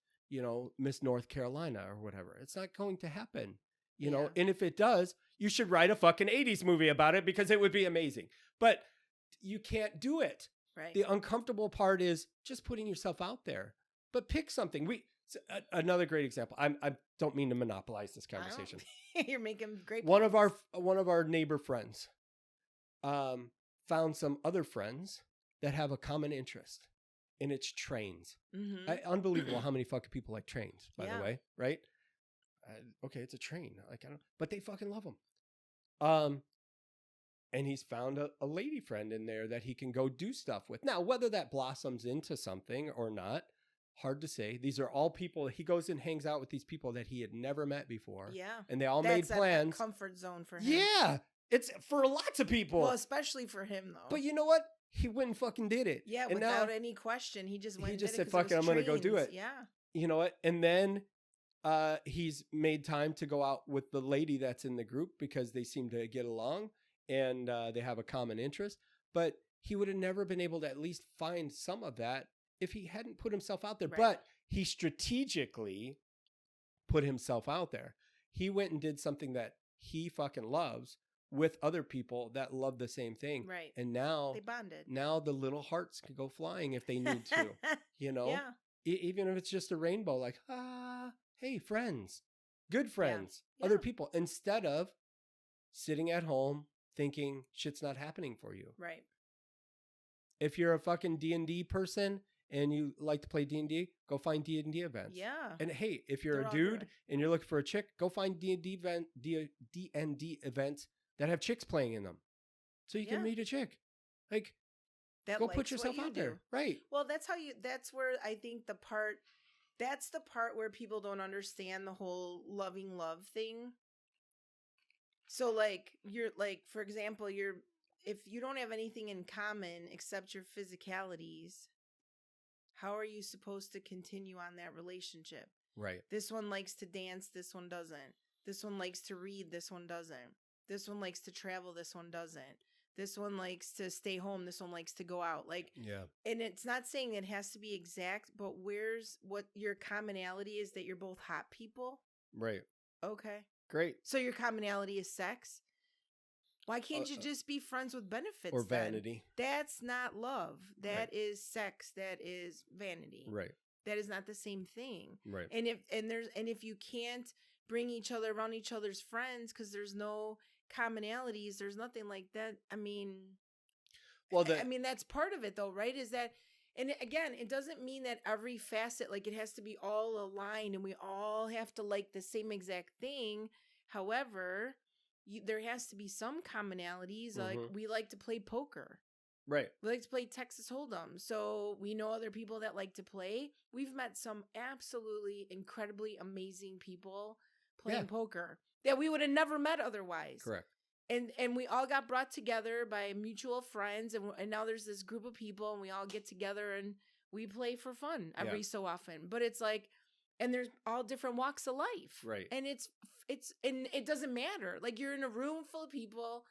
Miss North Carolina or whatever. It's not going to happen. And if it does, you should write a fucking 80s movie about it because it would be amazing. But you can't do it. Right. The uncomfortable part is just putting yourself out there. But pick something. Another great example. I don't mean to monopolize this conversation. You're making great points. One of our neighbor friends found some other friends that have a common interest, and it's trains. Mm-hmm. Unbelievable how many fucking people like trains, by the way, right? Okay, it's a train. But they fucking love them. And he's found a lady friend in there that he can go do stuff with. Now, whether that blossoms into something or not, hard to say. These are all people. He goes and hangs out with these people that he had never met before. Yeah. And they all made plans. That's a comfort zone for him. Yeah. It's for lots of people. Well, especially for him, though. But you know what? He went and fucking did it. Yeah, and without any question. He just went and did it. He just said, fuck it, I'm going to go do it. Yeah. You know what? And then he's made time to go out with the lady that's in the group because they seem to get along and they have a common interest. But he would have never been able to at least find some of that if he hadn't put himself out there. Right. But he strategically put himself out there. He went and did something that he fucking loves with other people that love the same thing. Right. And now they bonded. Now the little hearts can go flying if they need to, Yeah. Even if it's just a rainbow, like, hey, friends, good friends, other people, instead of sitting at home thinking shit's not happening for you. Right. If you're a fucking D&D person and you like to play D&D, go find D&D events. Yeah. And hey, if you're a dude and you're looking for a chick, go find D&D events that have chicks playing in them. So you can meet a chick. Like, go put yourself out there. Right. Well, that's where I think that's the part where people don't understand the whole loving love thing. So for example, if you don't have anything in common except your physicalities, how are you supposed to continue on that relationship? Right. This one likes to dance, this one doesn't. This one likes to read, this one doesn't. This one likes to travel, this one doesn't. This one likes to stay home, this one likes to go out. And it's not saying it has to be exact, but what your commonality is that you're both hot people? Right. Okay. Great. So your commonality is sex? Why can't you just be friends with benefits or vanity? That's not love. That is sex. That is vanity. Right. That is not the same thing. Right. And if you can't bring each other around each other's friends because there's no commonalities, there's nothing like that. I mean, that's part of it though, right? Is that, and again, it doesn't mean that every facet, it has to be all aligned and we all have to like the same exact thing. However, there has to be some commonalities. Like we like to play poker. Right. We like to play Texas Hold'em. So we know other people that like to play. We've met some absolutely incredibly amazing people playing poker that we would have never met otherwise. Correct. And we all got brought together by mutual friends. And now there's this group of people and we all get together and we play for fun every so often. But it's and there's all different walks of life. Right. And and it doesn't matter. You're in a room full of people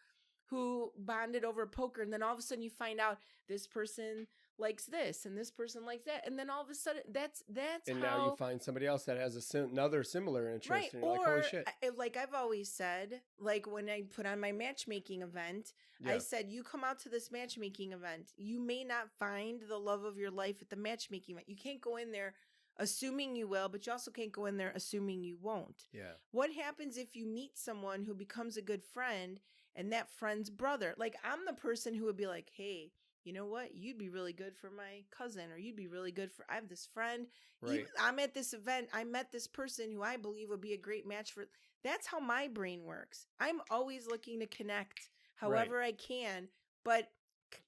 who bonded over poker, and then all of a sudden you find out this person likes this and this person likes that, and then all of a sudden that's and how now you find somebody else that has another similar interest, right. and you're like, Or holy shit. like I've always said, like when I put on my matchmaking event, I said, you come out to this matchmaking event, you may not find the love of your life at the matchmaking event. You can't go in there assuming you will, but you also can't go in there assuming you won't. Yeah. What happens if you meet someone who becomes a good friend and that friend's brother? Like, I'm the person who would be like, hey, you know what? You'd be really good for my cousin, or you'd be really good for, I have this friend. Right. I'm at this event. I met this person who I believe would be a great match for. That's how my brain works. I'm always looking to connect however I can, but,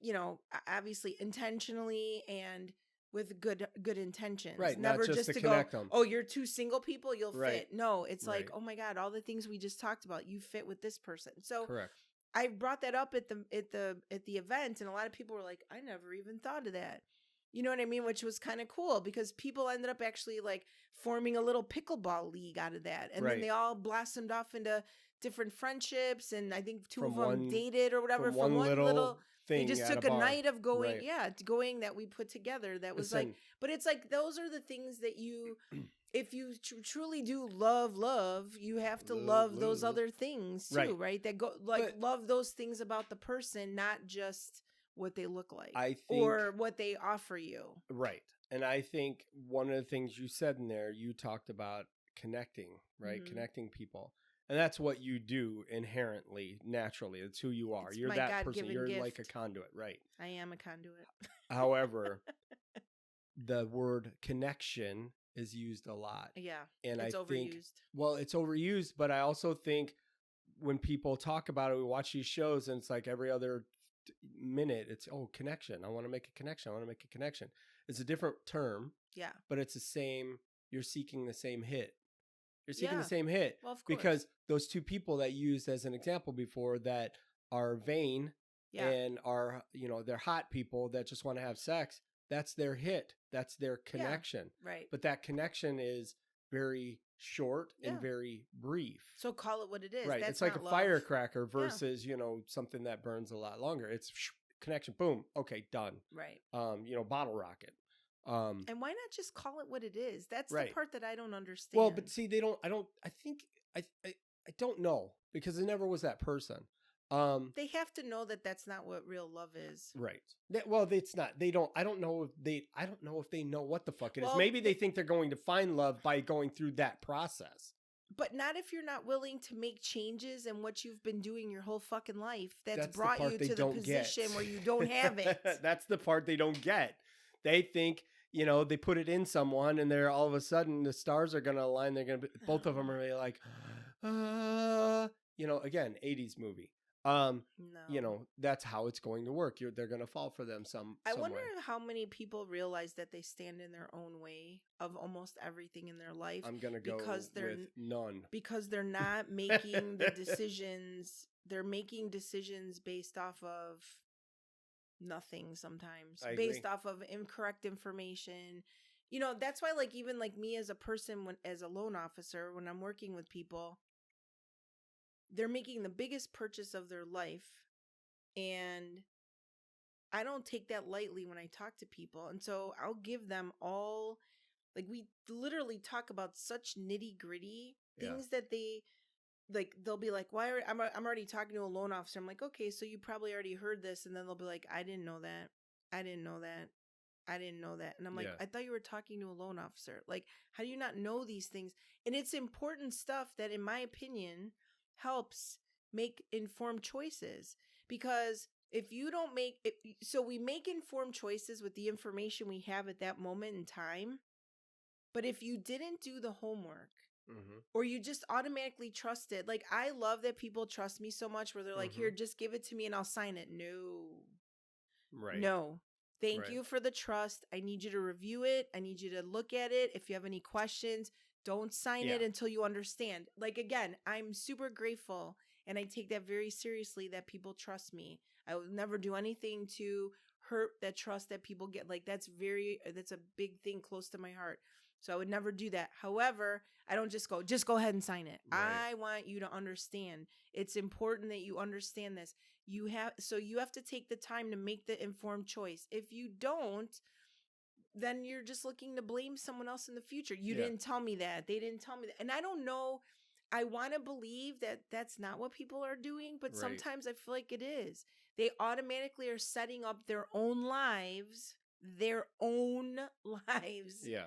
you know, obviously intentionally and with good intentions. Right. Never not just to to connect go, them. oh, you're two single people, you'll Right. fit. No, it's like, Right. oh my God, all the things we just talked about, you fit with this person. So Correct. I brought that up at the event, and a lot of people were like, I never even thought of that. You know what I mean? Which was kind of cool because people ended up actually like forming a little pickleball league out of that. And then they all blossomed off into different friendships. And I think two of them dated or whatever from one little thing. They just took a night of going, going that we put together. That was like, but it's like, those are the things that you, if you truly do love, you have to love those other things too, right? That go like, love those things about the person, not just what they look like, I think, or what they offer you. Right. And I think one of the things you said in there, you talked about connecting, right? Mm-hmm. Connecting people. And that's what you do inherently, naturally. It's who you are. You're that person. You're gift. Like a conduit, right? I am a conduit. However, the word connection is used a lot. Yeah. And it's overused. It's overused, but I also think when people talk about it, we watch these shows and it's like every other minute it's connection. I want to make a connection. It's a different term. Yeah. But it's the same. You're seeking the same hit. You're seeking the same hit. Well, of course. Because those two people that you used as an example before that are vain and are, they're hot people that just want to have sex. That's their hit. That's their connection. Yeah, right. But that connection is very short and very brief. So call it what it is. Right. That's it's like a love. firecracker versus, something that burns a lot longer. It's connection. Boom. Okay. Done. Right. Bottle rocket. And why not just call it what it is? That's the part that I don't understand. Well, but see, I don't know because it never was that person. They have to know that that's not what real love is. Right. It's not. I don't know if they know what the fuck it is. Maybe they think they're going to find love by going through that process. But not if you're not willing to make changes in what you've been doing your whole fucking life. That's brought you to the position where you don't have it. That's the part they don't get. They think, they put it in someone and they're all of a sudden the stars are going to align. They're going to be, both of them are really like, again, 80s movie. No. That's how it's going to work. They're going to fall for them I some wonder way. how many people realize that they stand in their own way of almost everything in their life. I'm going to go with none. Because they're not making the decisions. They're making decisions based off of nothing sometimes. Based off of incorrect information. That's why even me as a person, as a loan officer, when I'm working with people, they're making the biggest purchase of their life. And I don't take that lightly when I talk to people. And so I'll give them all, we literally talk about such nitty gritty things that they'll be like, why are I'm already talking to a loan officer. I'm like, okay, so you probably already heard this. And then they'll be like, I didn't know that. I didn't know that. I didn't know that. And I'm like, I thought you were talking to a loan officer. Like, how do you not know these things? And it's important stuff that, in my opinion, helps make informed choices. Because if you don't we make informed choices with the information we have at that moment in time. But if you didn't do the homework, or you just automatically trust it, I love that people trust me so much where they're like, here, just give it to me and I'll sign it. No. Right. No. Thank you for the trust. I need you to review it. I need you to look at it. If you have any questions, don't sign it until you understand. Again, I'm super grateful and I take that very seriously that people trust me. I will never do anything to hurt that trust that people get. That's a big thing close to my heart. So I would never do that. However, I don't just go ahead and sign it. Right. I want you to understand. It's important that you understand this. You have to take the time to make the informed choice. If you don't, then you're just looking to blame someone else in the future. You didn't tell me that. They didn't tell me that. And I don't know. I want to believe that that's not what people are doing, but sometimes I feel like it is. They automatically are setting up their own lives, Yeah.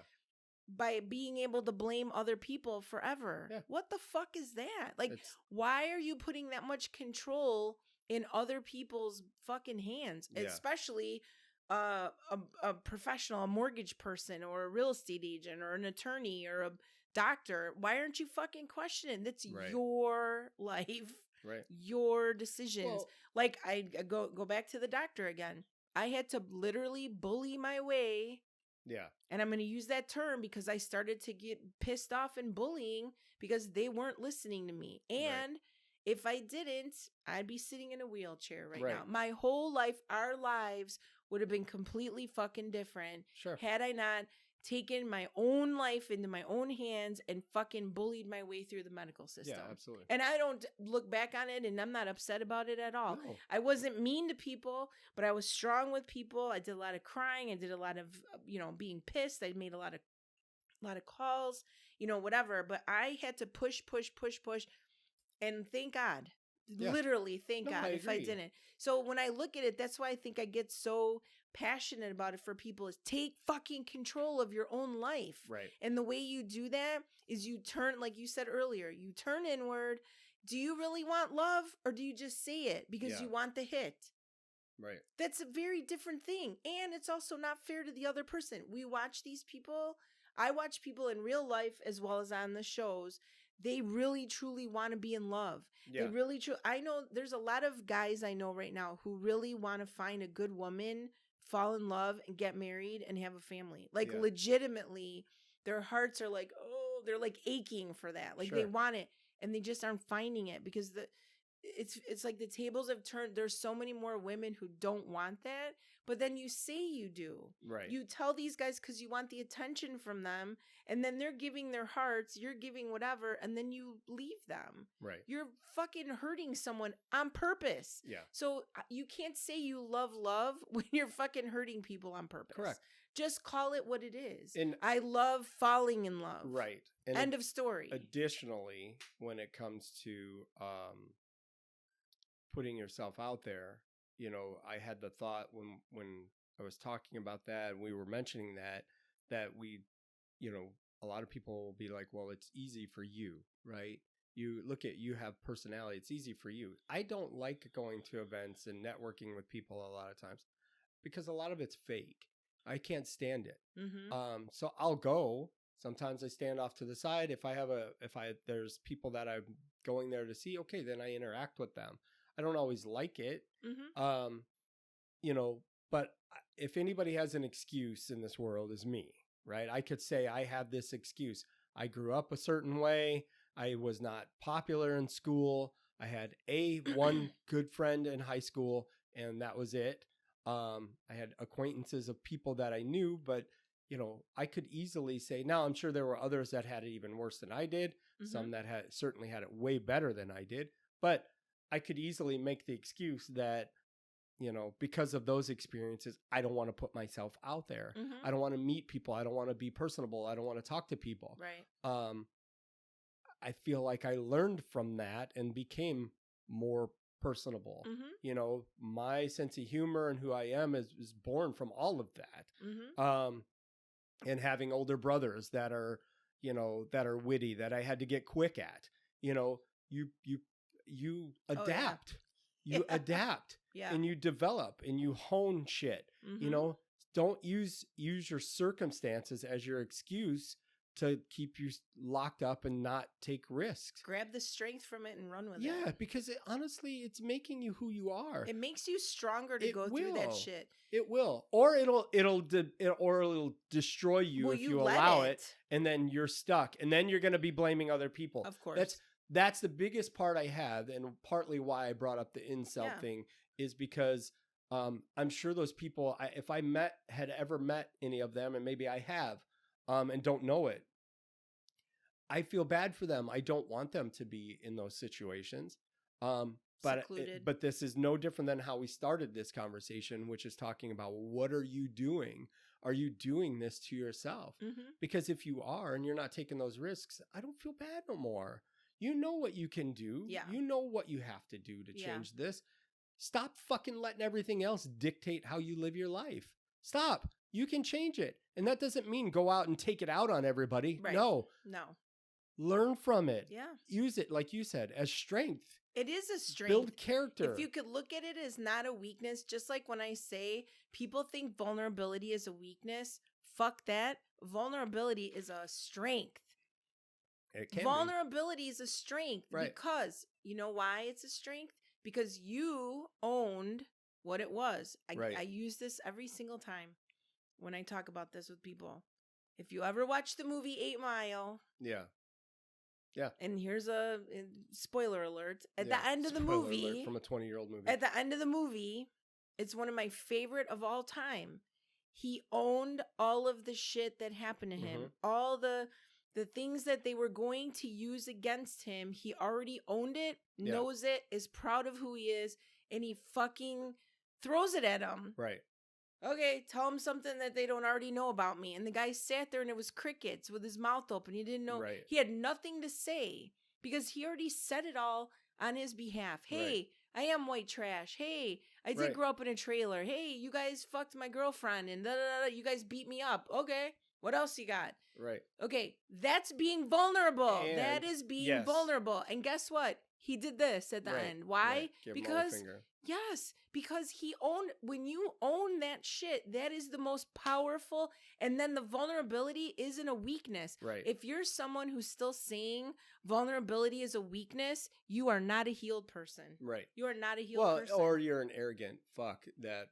by being able to blame other people forever. Yeah. What the fuck is that? Like, why are you putting that much control in other people's fucking hands? Yeah. Especially a professional, a mortgage person, or a real estate agent, or an attorney, or a doctor. Why aren't you fucking questioning? That's your life, your decisions. Well, like, I go back to the doctor again. I had to literally bully my way. Yeah. And I'm going to use that term because I started to get pissed off and bullying because they weren't listening to me. And if I didn't, I'd be sitting in a wheelchair right now. My whole life, our lives would have been completely fucking different had I not taken my own life into my own hands and fucking bullied my way through the medical system. Yeah, absolutely. And I don't look back on it and I'm not upset about it at all. No. I wasn't mean to people, but I was strong with people. I did a lot of crying. I did a lot of, being pissed. I made a lot of calls, whatever. But I had to push. And thank God. Yeah. Literally, thank God if I didn't. So when I look at it, that's why I think I get so passionate about it for people is take fucking control of your own life. Right. And the way you do that is you turn, like you said earlier, you turn inward. Do you really want love or do you just say it because you want the hit? Right. That's a very different thing. And it's also not fair to the other person. We watch these people. I watch people in real life as well as on the shows. They really, truly want to be in love. Yeah. They really, I know there's a lot of guys I know right now who really want to find a good woman, fall in love, and get married and have a family. Like, legitimately, their hearts are like, oh, they're like aching for that. Like, they want it, and they just aren't finding it because it's like the tables have turned. There's so many more women who don't want that, but then you say you do. Right. You tell these guys because you want the attention from them, and then they're giving their hearts, you're giving whatever, and then you leave them. Right. You're fucking hurting someone on purpose. Yeah. So you can't say you love when you're fucking hurting people on purpose. Correct. Just call it what it is. And I love falling in love. Right. And end of story. Additionally, when it comes to putting yourself out there, I had the thought when I was talking about that, we were mentioning that we, a lot of people will be like, well, it's easy for you, right? You have personality. It's easy for you. I don't like going to events and networking with people a lot of times because a lot of it's fake. I can't stand it. Mm-hmm. So I'll go. Sometimes I stand off to the side. If there's people that I'm going there to see, okay, then I interact with them. I don't always like it. Mm-hmm. But if anybody has an excuse in this world, is me, right? I could say I have this excuse. I grew up a certain way. I was not popular in school. I had one good friend in high school, and that was it. I had acquaintances of people that I knew, but I could easily say, now I'm sure there were others that had it even worse than I did. Mm-hmm. Some that certainly had it way better than I did, but I could easily make the excuse that, because of those experiences, I don't want to put myself out there. Mm-hmm. I don't want to meet people. I don't want to be personable. I don't want to talk to people. Right. I feel like I learned from that and became more personable. Mm-hmm. My sense of humor and who I am is born from all of that. Mm-hmm. And having older brothers that are witty, that I had to get quick at. You adapt. You adapt. Yeah. And you develop and you hone shit. Mm-hmm. Don't use your circumstances as your excuse to keep you locked up and not take risks. Grab the strength from it and run with it. Yeah, because honestly, it's making you who you are. It makes you stronger to go through that shit. It will, or it'll destroy you if you allow it, and then you're stuck, and then you're going to be blaming other people. Of course, that's the biggest part I have, and partly why I brought up the incel thing is because I'm sure those people, if I had ever met any of them, and maybe I have, and don't know it. I feel bad for them. I don't want them to be in those situations. But this is no different than how we started this conversation, which is talking about, what are you doing? Are you doing this to yourself? Mm-hmm. Because if you are and you're not taking those risks, I don't feel bad no more. You know what you can do. Yeah. You know what you have to do to change this. Stop fucking letting everything else dictate how you live your life. Stop. You can change it. And that doesn't mean go out and take it out on everybody. Right. No. Learn from it. Yeah. Use it, like you said, as strength. It is a strength. Build character. If you could look at it as not a weakness, just like when I say people think vulnerability is a weakness, fuck that. Vulnerability is a strength. Vulnerability is a strength, right? Because you know why it's a strength? Because you owned what it was. I use this every single time when I talk about this with people. If you ever watch the movie 8 Mile. Yeah. And here's a spoiler alert. At the end of the movie. From a 20-year-old movie. At the end of the movie, it's one of my favorite of all time. He owned all of the shit that happened to him. All the things that they were going to use against him. He already owned it, knows it, is proud of who he is, and he fucking throws it at him. Right. Okay, tell him something that they don't already know about me. And the guy sat there and it was crickets with his mouth open. He didn't know. Right. He had nothing to say because he already said it all on his behalf. Hey, I am white trash. Hey, I did grow up in a trailer. Hey, you guys fucked my girlfriend and you guys beat me up. Okay, what else you got? Right. Okay, that's being vulnerable. That is being vulnerable. And guess what? He did this at the end. Why? Because because he owned, when you own that shit, that is the most powerful. And then the vulnerability isn't a weakness. Right. If you're someone who's still saying vulnerability is a weakness, you are not a healed person. Right. You are not a healed person. Or you're an arrogant fuck that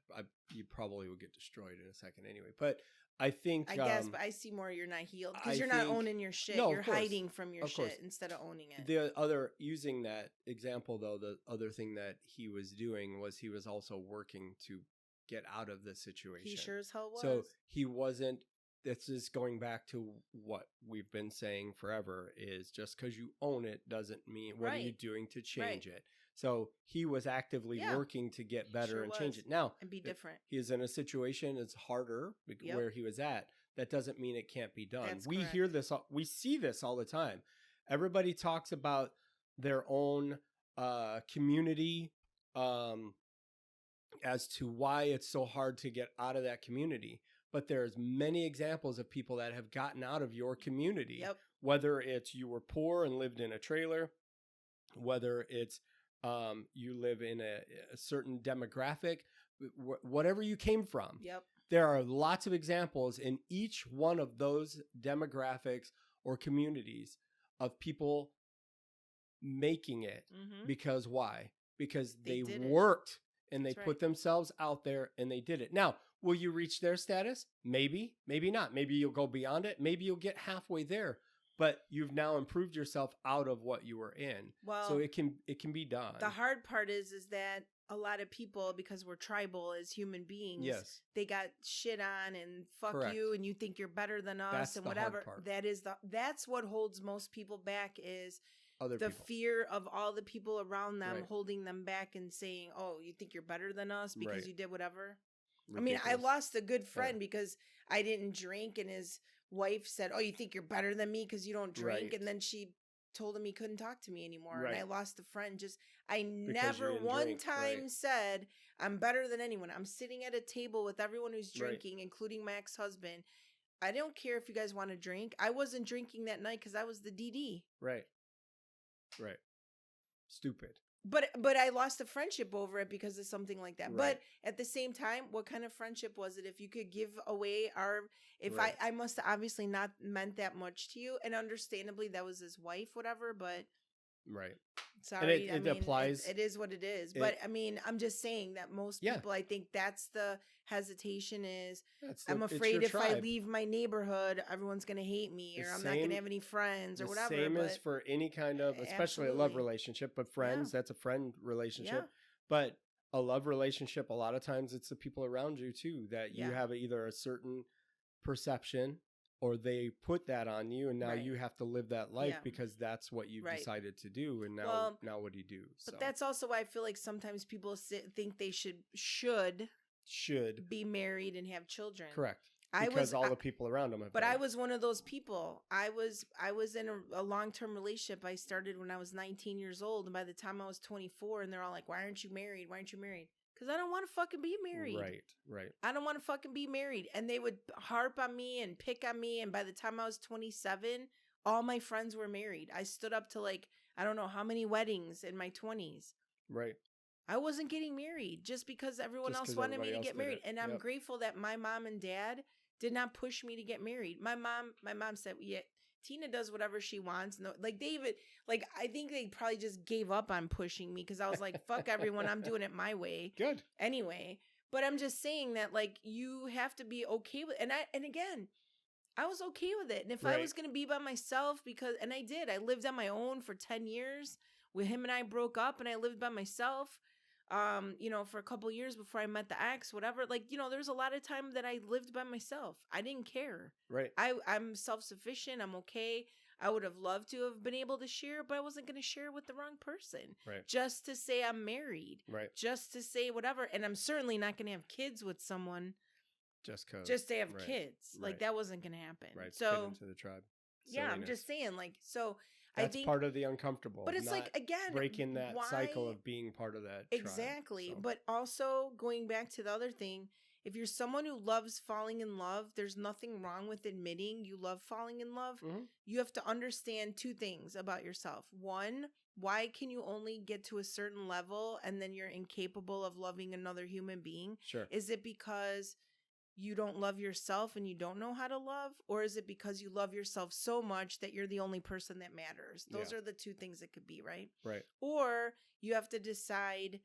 you probably would get destroyed in a second anyway. But I think... I guess, but I see more you're not healed because you're not owning your shit. You're hiding from your shit instead of owning it. Using that example, though, the other thing that he was doing was he was also working to get out of the situation. He sure as hell was. So he wasn't... This is going back to what we've been saying forever, is just because you own it doesn't mean... What are you doing to change it? So he was actively working to get better and change it. Now, and be different. He is in a situation that's harder where he was at. That doesn't mean it can't be done. That's we correct. hear this, we see this all the time. Everybody talks about their own community as to why it's so hard to get out of that community. But there's many examples of people that have gotten out of your community. Whether it's you were poor and lived in a trailer, whether it's you live in a certain demographic, whatever you came from. There are lots of examples in each one of those demographics or communities of people making it. Because why? Because they worked and they put themselves out there and they did it. Now, will you reach their status? Maybe, maybe not. Maybe you'll go beyond it. Maybe you'll get halfway there. But you've now improved yourself out of what you were in. Well, so it can be done. The hard part is that a lot of people, because we're tribal as human beings, they got shit on and fuck you and you think you're better than us and whatever. That's what holds most people back is the fear of all the people around them holding them back and saying, "Oh, you think you're better than us because you did whatever." Ridiculous. I mean, I lost a good friend because I didn't drink, and his wife said, "Oh, you think you're better than me because you don't drink?" And then she told him he couldn't talk to me anymore. And I lost a friend. I never one time said I'm better than anyone. I'm sitting at a table with everyone who's drinking, including my ex-husband. I don't care if you guys want to drink. I wasn't drinking that night because I was the DD. Right. Stupid. But I lost a friendship over it because of something like that. But at the same time, what kind of friendship was it? If you could give away I must have obviously not meant that much to you. And understandably, that was his wife, whatever. But sorry, and it applies. It is what it is. But I mean, I'm just saying that most people, I think that's the hesitation is I'm afraid if I leave my neighborhood, everyone's going to hate me or I'm not going to have any friends or whatever. Same as for any kind of, especially a love relationship, but friends, that's a friend relationship. But a love relationship, a lot of times it's the people around you too, that you have either a certain perception or they put that on you, and now Right. you have to live that life Yeah. because that's what you've Right. decided to do. And now, Well, now what do you do? So but that's also why I feel like sometimes people think they should be married and have children. correct. Because all the people around them have But been. I was one of those people. I was in a long-term relationship. I started when I was 19 years old, and by the time I was 24, and they're all like, "Why aren't you married? Why aren't you married?" Because I don't want to fucking be married. Right. I don't want to fucking be married. And they would harp on me and pick on me, and by the time I was 27, all my friends were married. I stood up to like I don't know how many weddings in my 20s. Right. I wasn't getting married just because everyone else wanted me to get married. And I'm grateful that my mom and dad did not push me to get married. My mom said, "Yeah, Tina does whatever she wants." No, like David, like I think they probably just gave up on pushing me because I was like, "Fuck everyone, I'm doing it my way." Good. Anyway, but I'm just saying that like you have to be okay with, and again, I was okay with it. And if I was going to be by myself, and I did, I lived on my own for 10 years. With him and I broke up, and I lived by myself. For a couple years before I met the ex, whatever. Like, there's a lot of time that I lived by myself. I didn't care. Right. I'm self-sufficient. I'm okay. I would have loved to have been able to share, but I wasn't going to share with the wrong person. Right. Just to say I'm married. Right. Just to say whatever. And I'm certainly not going to have kids with someone just to have kids. Like that wasn't going to happen. Right. So fit into the tribe. Yeah, I'm just saying, like, so that's I think part of the uncomfortable. But it's like, again, breaking that cycle of being part of that exactly. tribe, so. But also going back to the other thing, if you're someone who loves falling in love, there's nothing wrong with admitting you love falling in love. Mm-hmm. You have to understand two things about yourself. One, why can you only get to a certain level and then you're incapable of loving another human being? Sure. Is it because you don't love yourself and you don't know how to love? Or is it because you love yourself so much that you're the only person that matters? Those are the two things it could be, right? Right. Or you have to decide,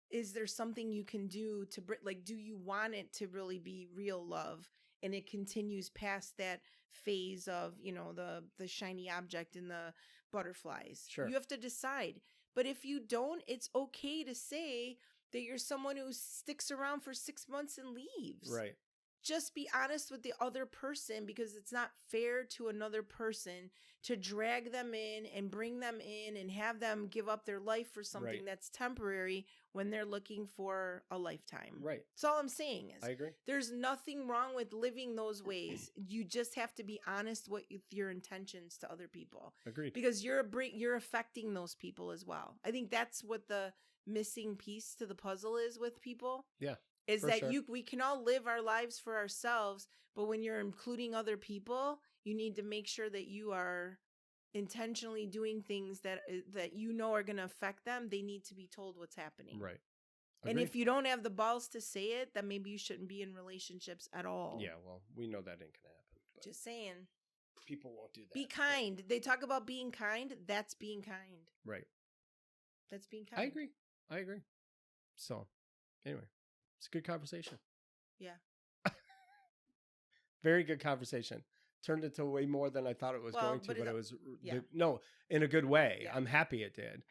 is there something you can do to, like, do you want it to really be real love? And it continues past that phase of, the shiny object and the butterflies. Sure. You have to decide. But if you don't, it's okay to say that you're someone who sticks around for 6 months and leaves. Right. Just be honest with the other person, because it's not fair to another person to drag them in and bring them in and have them give up their life for something that's temporary when they're looking for a lifetime. Right. That's all I'm saying is I agree. There's nothing wrong with living those ways. You just have to be honest with your intentions to other people. Agreed. Because you're affecting those people as well. I think that's what the missing piece to the puzzle is with people. Yeah. Is that we can all live our lives for ourselves, but when you're including other people, you need to make sure that you are intentionally doing things that are going to affect them. They need to be told what's happening. Right. Agreed. And if you don't have the balls to say it, then maybe you shouldn't be in relationships at all. Yeah, well, we know that ain't going to happen. But just saying. People won't do that. Be kind. They talk about being kind. That's being kind. Right. That's being kind. I agree. So, anyway. It's a good conversation. Yeah. Very good conversation. Turned into way more than I thought it was going to, but it was in a good way. Yeah. I'm happy it did.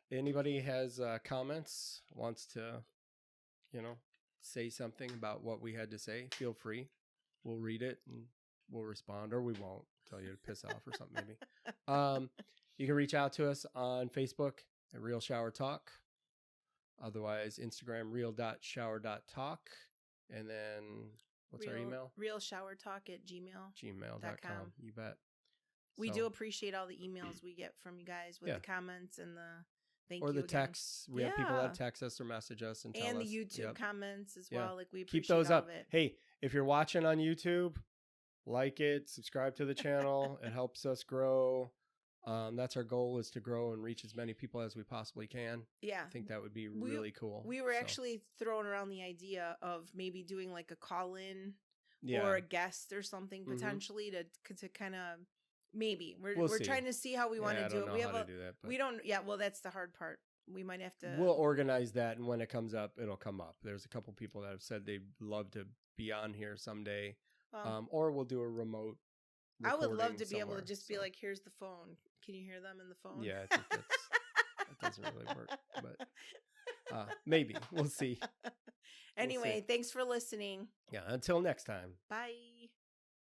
Anybody has comments, wants to, say something about what we had to say, feel free. We'll read it and we'll respond, or we won't. Tell you to piss off or something maybe. You can reach out to us on Facebook at Real Shower Talk. Otherwise, Instagram, real.shower.talk. And then, what's our email? realshowertalk@gmail.com. You bet. We do appreciate all the emails we get from you guys with the comments and the thank you. Or the texts. We have people that text us or message us and tell us. And the YouTube comments as well. Like, we appreciate keep those up. It. Hey, if you're watching on YouTube, like it, subscribe to the channel. It helps us grow. That's our goal, is to grow and reach as many people as we possibly can. Yeah. I think that would be really cool. We were actually throwing around the idea of maybe doing like a call-in or a guest or something potentially to kind of maybe. We're trying to see how we want to do it. We have we don't that's the hard part. We might have to We'll organize that, and when it comes up, it'll come up. There's a couple people that have said they'd love to be on here someday. Or we'll do a remote I would love to be able to just be like, here's the phone. Can you hear them in the phone? Yeah, I think that doesn't really work, but maybe. We'll see. Anyway, thanks for listening. Yeah, until next time. Bye.